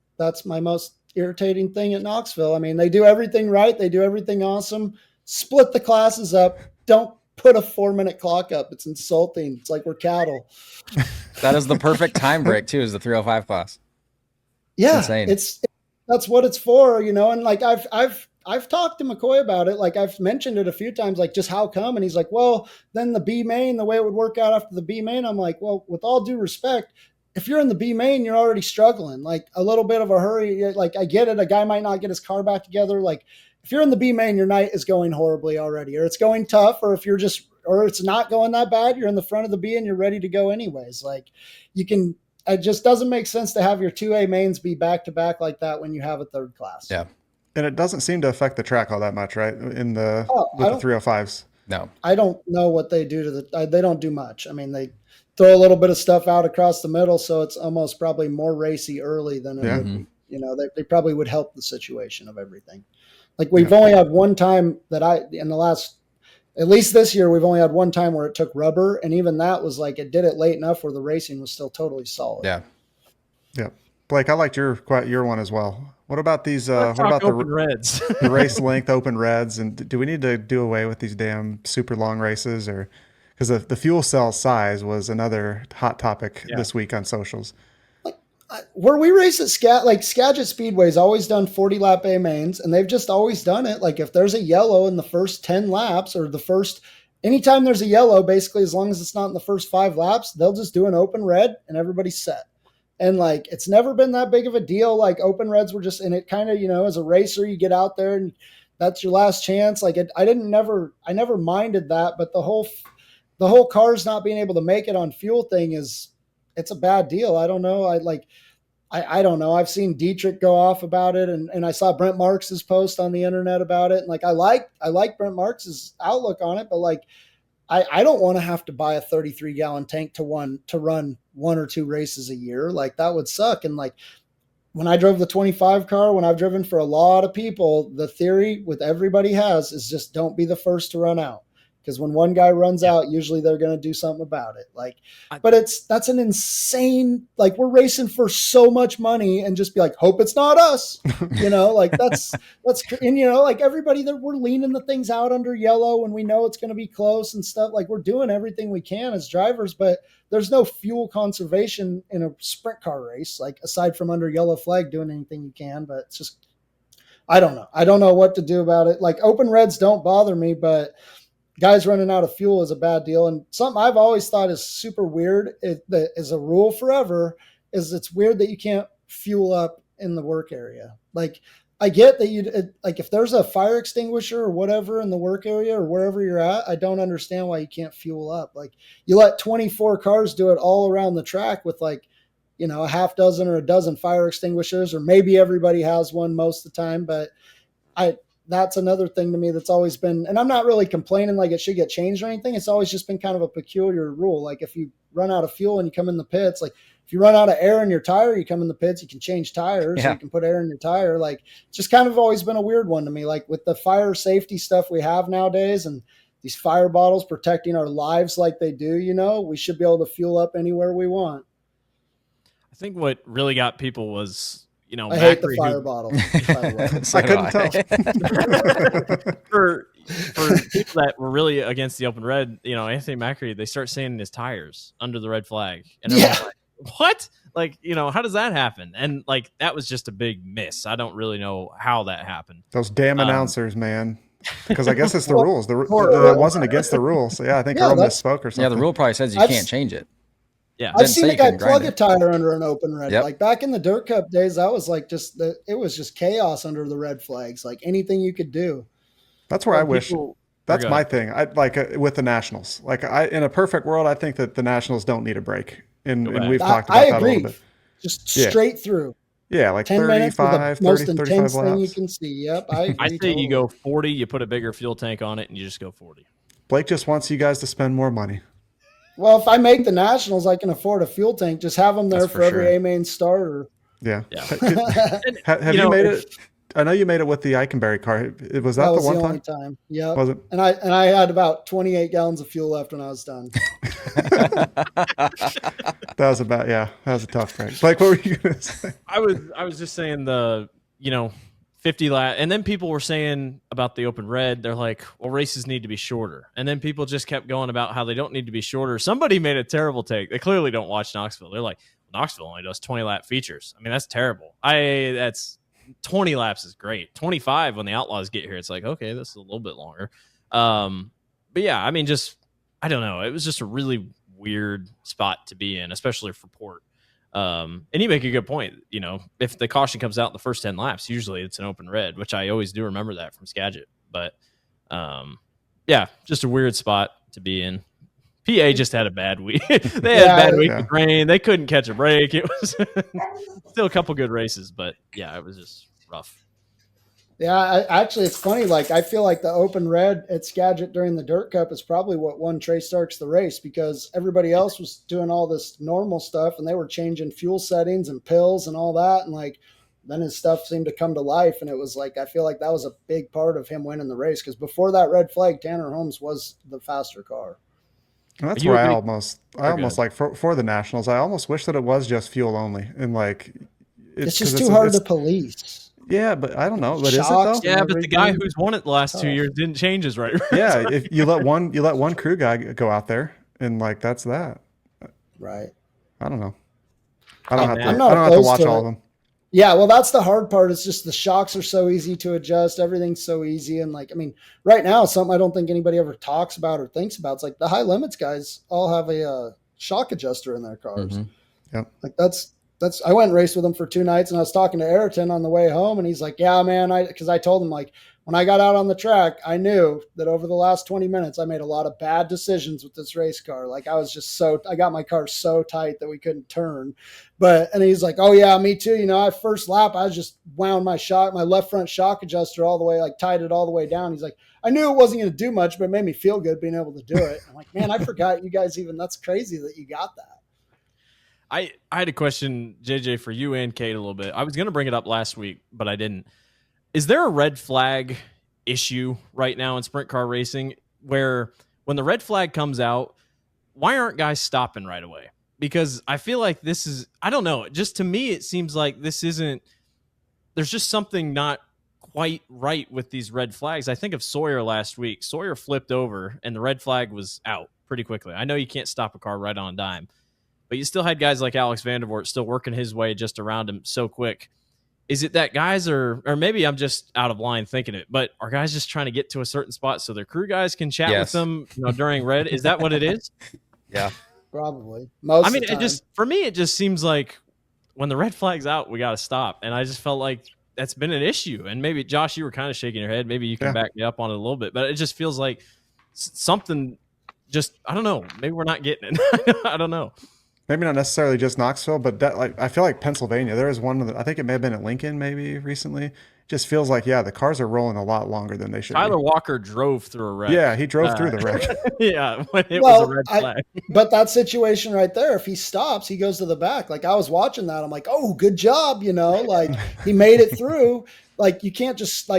my most irritating thing at Knoxville. I mean, they do everything right. They do everything awesome. Split the classes up. Don't put a 4-minute clock up. It's insulting. It's like we're cattle. That is the perfect time break too, is the 305 class. Yeah, it's insane. That's what it's for, and like I've talked to McCoy about it. Like I've mentioned it a few times, like just how come? And he's like, well, then the B main, the way it would work out after the B main. I'm like, well, with all due respect, if you're in the B main, you're already struggling, like a little bit of a hurry. Like I get it. A guy might not get his car back together. Like if you're in the B main, your night is going horribly already, or it's going tough, or if or it's not going that bad, you're in the front of the B and you're ready to go anyways. Like it just doesn't make sense to have your 2A mains be back to back like that when you have a third class. Yeah. And it doesn't seem to affect the track all that much, right? With the 305s. No. I don't know what they do to they don't do much. I mean, they throw a little bit of stuff out across the middle, so it's almost probably more racy early than it would be. They probably would help the situation of everything. Like we've only had one time that in the last, at least this year, we've only had one time where it took rubber, and even that was like, it did it late enough where the racing was still totally solid. Yeah. Yeah. Blake, I liked your one as well. What about these, what about open reds? The race length open reds? And do we need to do away with these damn super long races, or because the fuel cell size was another hot topic this week on socials. Where we race at Skagit Speedway's always done 40 lap A mains, and they've just always done it. Like if there's a yellow in the first 10 laps, or anytime there's a yellow, basically, as long as it's not in the first 5 laps, they'll just do an open red and everybody's set. And like, it's never been that big of a deal. Like open reds were just, and it kind of, as a racer, you get out there and that's your last chance. Like I never minded that, but the whole cars not being able to make it on fuel thing it's a bad deal. I don't know. I don't know. I've seen Dietrich go off about it, and I saw Brent Marks's post on the internet about it. And like, I like Brent Marks's outlook on it, but like, I don't want to have to buy a 33-gallon tank to run 1 or 2 races a year. Like that would suck. And like when I drove the 25 car, when I've driven for a lot of people, the theory with everybody is just don't be the first to run out. Because when one guy runs out, usually they're going to do something about it. Like, but that's an insane, like we're racing for so much money and just be like, hope it's not us, like that's, and like everybody that we're leaning the things out under yellow and we know it's going to be close and stuff. Like we're doing everything we can as drivers, but there's no fuel conservation in a sprint car race, like aside from under yellow flag doing anything you can, but it's just, I don't know. I don't know what to do about it. Like open reds don't bother me, but guys running out of fuel is a bad deal. And something I've always thought is super weird, that is a rule forever, is it's weird that you can't fuel up in the work area. Like I get that like if there's a fire extinguisher or whatever in the work area or wherever you're at, I don't understand why you can't fuel up. Like you let 24 cars do it all around the track with like, a half dozen or a dozen fire extinguishers, or maybe everybody has one most of the time. But that's another thing to me that's always been, and I'm not really complaining like it should get changed or anything. It's always just been kind of a peculiar rule. Like if you run out of fuel and you come in the pits, like if you run out of air in your tire, you come in the pits, you can change tires, or you can put air in your tire. Like it's just kind of always been a weird one to me. Like with the fire safety stuff we have nowadays and these fire bottles protecting our lives like they do, we should be able to fuel up anywere we want. I think what really got people was, I hate the fire bottle. By the way. I couldn't tell. for people that were really against the open red, Anthony Macri, they start sanding his tires under the red flag. And like, what? Like, how does that happen? And like, that was just a big miss. I don't really know how that happened. Those damn announcers, man. Because I guess it's the rules. It wasn't against the rules. So, yeah, I think Earl misspoke or something. Yeah, the rule probably says you can't change it. Yeah, I've seen a guy plug a tire under an open red. Like back in the Dirt Cup days, that was like it was just chaos under the red flags. Like anything you could do. That's where I wish. That's my thing. I like with the Nationals. Like in a perfect world, I think that the Nationals don't need a break. And we've talked about that a little bit. Just straight through. Yeah, like 10 minutes 35, the most 30, intense 35 thing you laps. can see. Yep, I agree. I say totally. you go 40, you put a bigger fuel tank on it, and you just go 40. Blake just wants you guys to spend more money. Well, if I make the Nationals, I can afford a fuel tank. Just have them there for every A-main starter. Yeah. Have you made it? I know you made it with the Eikenberry car. Was that the one only time? time? Yeah. Was it? And I had about 28 gallons of fuel left when I was done. That was a tough break. Blake, what were you going to say? I was just saying 50 lap, and then people were saying about the open red, they're like, well, races need to be shorter. And then people just kept going about how they don't need to be shorter. Somebody made a terrible take. They clearly don't watch Knoxville. They're like, Knoxville only does 20 lap features. I mean, that's terrible. That's 20 laps is great. 25 when the Outlaws get here, it's like, okay, this is a little bit longer. But yeah, I mean, I don't know. It was just a really weird spot to be in, especially for Port. And you make a good point. If the caution comes out in the first 10 laps, usually it's an open red, which I always do remember that from Skagit. But yeah, just a weird spot to be in. PA just had a bad week. They had a bad week with rain. They couldn't catch a break. It was still a couple good races, but yeah, it was just rough. Yeah, actually, it's funny. Like, I feel like the open red at Skagit during the Dirt Cup is probably what won Trey Starks the race, because everybody else was doing all this normal stuff and they were changing fuel settings and pills and all that. And like, then his stuff seemed to come to life. And it was like, I feel like that was a big part of him winning the race, because before that red flag, Tanner Holmes was the faster car. And that's where I almost like for the Nationals, I almost wish that it was just fuel only. And like, it's just too hard to police. Yeah, but I don't know. But is it though? Yeah, but the guy who's won it the last 2 years didn't change his right. Yeah, if you let one crew guy go out there, and like that's that. Right. I don't know. I don't have to watch all of them. Yeah, well, that's the hard part. It's just the shocks are so easy to adjust. Everything's so easy. And like, I mean, right now, something I don't think anybody ever talks about or thinks about. It's like the high limits guys all have a shock adjuster in their cars. Mm-hmm. Yep. Like I went and raced with him for 2 nights, and I was talking to Ayrton on the way home, and he's like, yeah, man, because I told him, like, when I got out on the track, I knew that over the last 20 minutes, I made a lot of bad decisions with this race car. Like, I got my car so tight that we couldn't turn. And he's like, oh yeah, me too. First lap, I just wound my left front shock adjuster all the way, like tied it all the way down. He's like, I knew it wasn't going to do much, but it made me feel good being able to do it. I'm like, man, I forgot you guys that's crazy that you got that. I had a question, JJ, for you and Kate a little bit. I was going to bring it up last week, but I didn't. Is there a red flag issue right now in sprint car racing where when the red flag comes out, why aren't guys stopping right away? Because I feel like this is, I don't know, just to me, it seems like there's just something not quite right with these red flags. I think of Sawyer last week. Sawyer flipped over and the red flag was out pretty quickly. I know you can't stop a car right on a dime, but you still had guys like Alex Vandervoort still working his way just around him so quick. Is it that guys or maybe I'm just out of line thinking it, but are guys just trying to get to a certain spot so their crew guys can chat with them during red? Is that what it is? Yeah, probably. For me, it just seems like when the red flag's out, we got to stop. And I just felt like that's been an issue. And maybe Josh, you were kind of shaking your head. Maybe you can back me up on it a little bit, but it just feels like something. Just I don't know. Maybe we're not getting it. I don't know. Maybe not necessarily just Knoxville, but like I feel like Pennsylvania. There was one I think it may have been at Lincoln maybe recently. It just feels like the cars are rolling a lot longer than they should. Tyler Walker drove through a wreck. Yeah, he drove through the wreck. Yeah, when it was a red flag. But that situation right there, if he stops, he goes to the back. Like I was watching that, I'm like, oh, good job, like he made it through. Like you can't just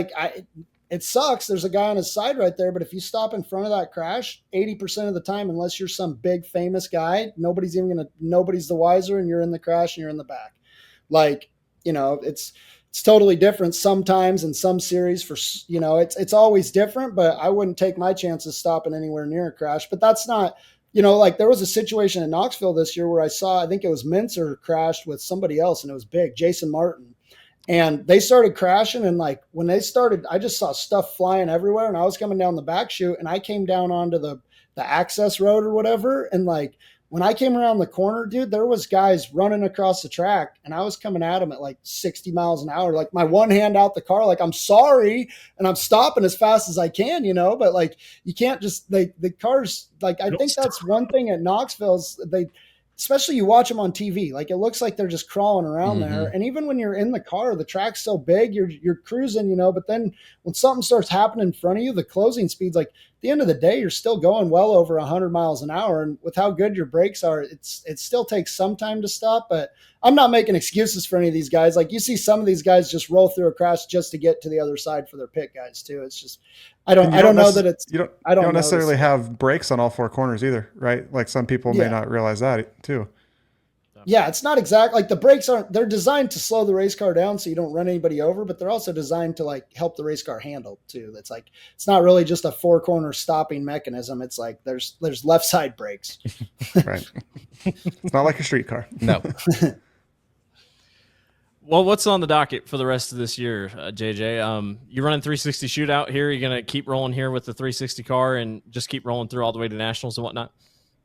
it sucks. There's a guy on his side right there, but if you stop in front of that crash, 80% of the time, unless you're some big famous guy, nobody's the wiser, and you're in the crash and you're in the back. Like, it's totally different sometimes in some series for, it's always different, but I wouldn't take my chances stopping anywhere near a crash. But that's not, like there was a situation in Knoxville this year where I think it was Mincer crashed with somebody else, and it was big, Jason Martin. And they started crashing, and like when they started, I just saw stuff flying everywhere, and I was coming down the back chute, and I came down onto the access road or whatever. And like when I came around the corner, dude, there was guys running across the track, and I was coming at them at like 60 miles an hour, like my one hand out the car, like I'm sorry, and I'm stopping as fast as I can, but like you can't just the cars, like I think that's one thing at Knoxville is especially you watch them on TV, like it looks like they're just crawling around there. And even when you're in the car, the track's so big, you're cruising, but then when something starts happening in front of you, the closing speed's like at the end of the day, you're still going well over 100 miles an hour. And with how good your brakes are, it still takes some time to stop, but I'm not making excuses for any of these guys. Like you see some of these guys just roll through a crash just to get to the other side for their pit guys too. It's just, I don't know that it's, you don't necessarily have brakes on all four corners either, right? Like some people may not realize that too. Yeah, it's not exact. Like the brakes they're designed to slow the race car down so you don't run anybody over, but they're also designed to like help the race car handle too. That's like, it's not really just a 4-corner stopping mechanism. It's like there's left side brakes. Right. It's not like a street car. No. Well, what's on the docket for the rest of this year, JJ? You're running 360 shootout here. You're going to keep rolling here with the 360 car and just keep rolling through all the way to nationals and whatnot?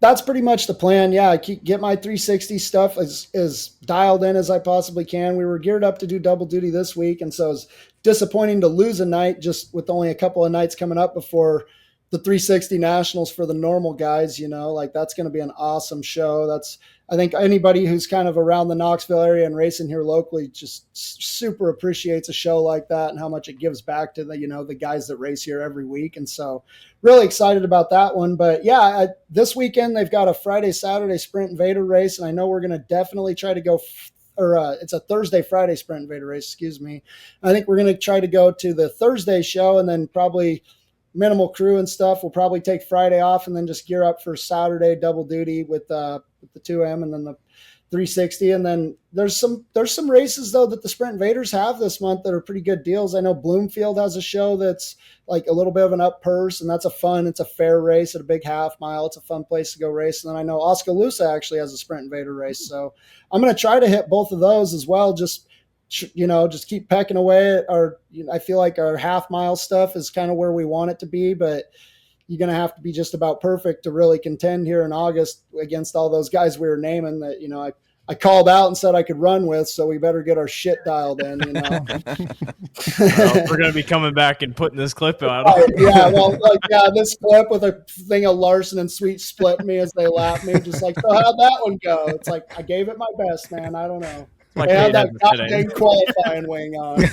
That's pretty much the plan. Yeah, I get my 360 stuff as dialed in as I possibly can. We were geared up to do double duty this week, and so it's disappointing to lose a night just with only a couple of nights coming up before the 360 nationals for the normal guys. Like that's going to be an awesome show. I think anybody who's kind of around the Knoxville area and racing here locally just super appreciates a show like that and how much it gives back to the guys that race here every week. And so really excited about that one. But yeah, this weekend they've got a Friday, Saturday Sprint Invader race. And I know we're going to definitely try to go it's a Thursday, Friday Sprint Invader race, excuse me. I think we're going to try to go to the Thursday show and then probably minimal crew and stuff. We'll probably take Friday off and then just gear up for Saturday double duty with the 2M and then the 360. And then there's some races though that the Sprint Invaders have this month that are pretty good deals. I know Bloomfield has a show that's like a little bit of an up purse, and it's a fair race at a big half mile. It's a fun place to go race. And then I know Oskaloosa actually has a Sprint Invader race. So I'm going to try to hit both of those as well. Just keep pecking away at I feel like our half mile stuff is kind of where we want it to be, but you're going to have to be just about perfect to really contend here in August against all those guys we were naming that, I called out and said I could run with, so we better get our shit dialed in, Well, we're going to be coming back and putting this clip out. This clip with a thing of Larson and Sweet splitting me as they lap me, just like, so how'd that one go? It's like, I gave it my best, man. I don't know. They had that goddamn qualifying wing on.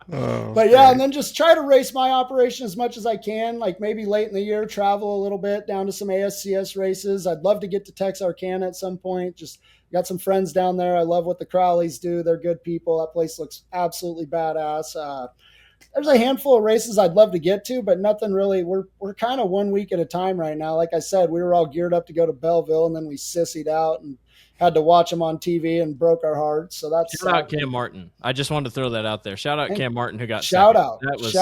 But yeah, and then just try to race my operation as much as I can, like maybe late in the year, travel a little bit down to some ASCS races. I'd love to get to Texarkana at some point. Just got some friends down there. I love what the Crowleys do. They're good people. That place looks absolutely badass. There's a handful of races I'd love to get to, but nothing really. We're kind of 1 week at a time right now. Like I said, we were all geared up to go to Belleville, and then we sissied out and had to watch them on TV and broke our hearts. So that's shout out Cam Martin. I just wanted to throw that out there. Shout out Cam Martin who got shout second. out. That was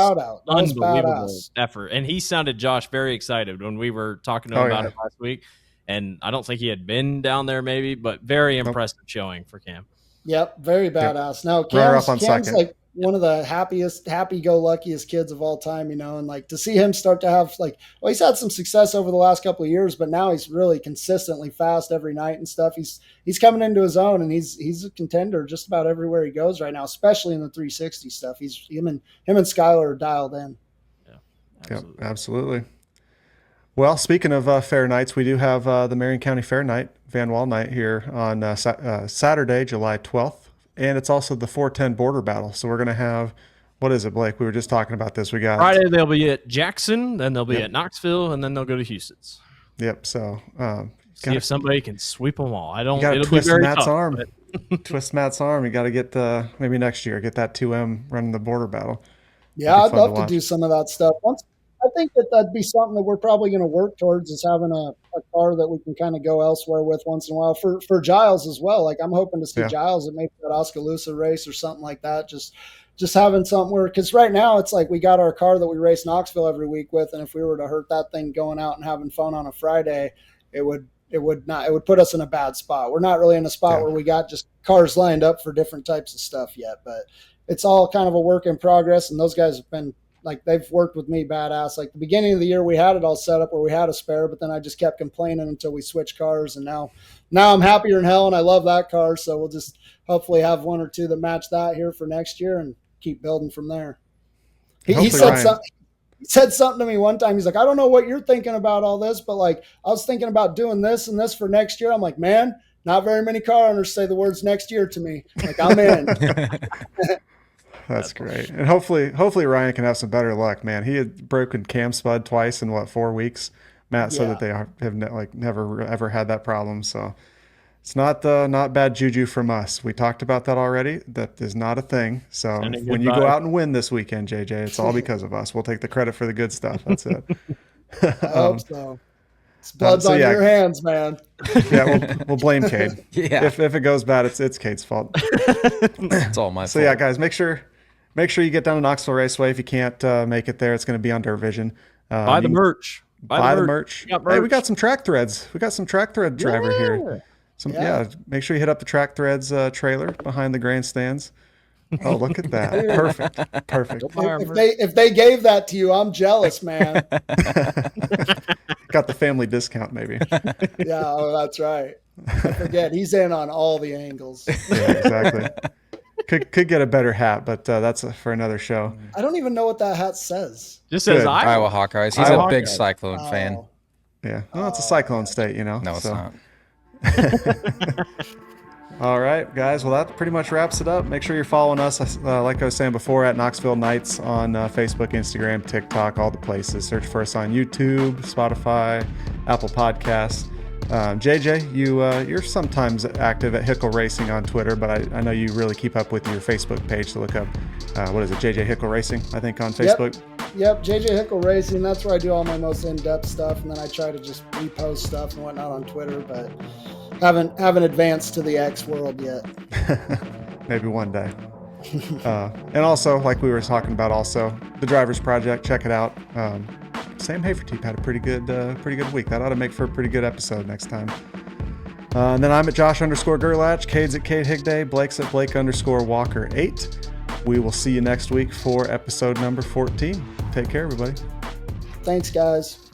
Unbelievable effort. And he sounded Josh very excited when we were talking to him about it last week. And I don't think he had been down there maybe, but very impressive showing for Cam. Yep, very badass. Now Cam's like one of the happy-go-luckiest kids of all time, and like to see him start to have he's had some success over the last couple of years, but now he's really consistently fast every night and stuff. He's coming into his own, and he's a contender just about everywhere he goes right now, especially in the 360 stuff. Him and Skylar are dialed in. Yeah, absolutely. Yep, absolutely. Well, speaking of fair nights, we do have the Marion County Fair Night, Van Wall Night here on Saturday, July 12th. And it's also the 410 border battle. So we're going to have, what is it, Blake? We were just talking about this. We got Friday, they'll be at Jackson, then they'll be at Knoxville, and then they'll go to Houston's. Yep. So see if somebody can sweep them all. You got to twist Matt's arm. Twist Matt's arm. You got to get maybe next year, get that 2M running the border battle. Yeah, I'd love to do some of that stuff. I think that'd be something that we're probably going to work towards, is having a car that we can kind of go elsewhere with once in a while for Giles as well. Like I'm hoping to see Giles at maybe that Oskaloosa race or something like that. Just having something where, because right now it's like we got our car that we race Knoxville every week with, and if we were to hurt that thing going out and having fun on a Friday, it would put us in a bad spot. We're not really in a spot where we got just cars lined up for different types of stuff yet, but it's all kind of a work in progress, and those guys have been they've worked with me badass. Like the beginning of the year, we had it all set up where we had a spare, but then I just kept complaining until we switched cars. And now I'm happier than hell, and I love that car. So we'll just hopefully have one or two that match that here for next year and keep building from there. He said something to me one time. He's like, I don't know what you're thinking about all this, but I was thinking about doing this and this for next year. I'm like, man, not very many car owners say the words next year to me. Like, I'm in. That's great. And hopefully Ryan can have some better luck, man. He had broken cam spud twice in 4 weeks. Matt said that they have never ever had that problem. So it's not bad juju from us. We talked about that already. That is not a thing. So when you go out and win this weekend, JJ, it's all because of us. We'll take the credit for the good stuff. That's it. I hope so. It's blood's on your hands, man. Yeah, we'll blame Cade. Yeah. If it goes bad, it's Cade's fault. It's all my fault. So yeah, guys, make sure you get down to Knoxville Raceway. If you can't make it there, it's going to be on Dirt Vision. Buy the merch. Buy the merch. Hey, we got some track threads. We got some track thread driver here. Make sure you hit up the Track Threads trailer behind the grandstands. Oh, look at that. Perfect. If they gave that to you, I'm jealous, man. Got the family discount, maybe. Yeah, that's right. Don't forget, he's in on all the angles. Yeah, exactly. Could get a better hat, but that's for another show. I don't even know what that hat says. Just says Iowa Hawkeyes. He's a big Cyclone fan. Yeah. Well, it's a Cyclone state, No, it's not. All right, guys. Well, that pretty much wraps it up. Make sure you're following us, like I was saying before, at Knoxville Nights on Facebook, Instagram, TikTok, all the places. Search for us on YouTube, Spotify, Apple Podcasts. JJ, you're sometimes active at Hickle Racing on Twitter, but I know you really keep up with your Facebook page to look up, what is it, JJ Hickle Racing, I think, on Facebook? Yep, JJ Hickle Racing. That's where I do all my most in-depth stuff, and then I try to just repost stuff and whatnot on Twitter, but haven't advanced to the X world yet. Maybe one day. And also, like we were talking about, also the Drivers Project, check it out. Sam Haverteep had a pretty good week. That ought to make for a pretty good episode next time. And then I'm at Josh_Gerlach, Cade's at Cade Higday, Blake's at Blake_Walker8. We will see you next week for episode number 14. Take care, everybody. Thanks, guys.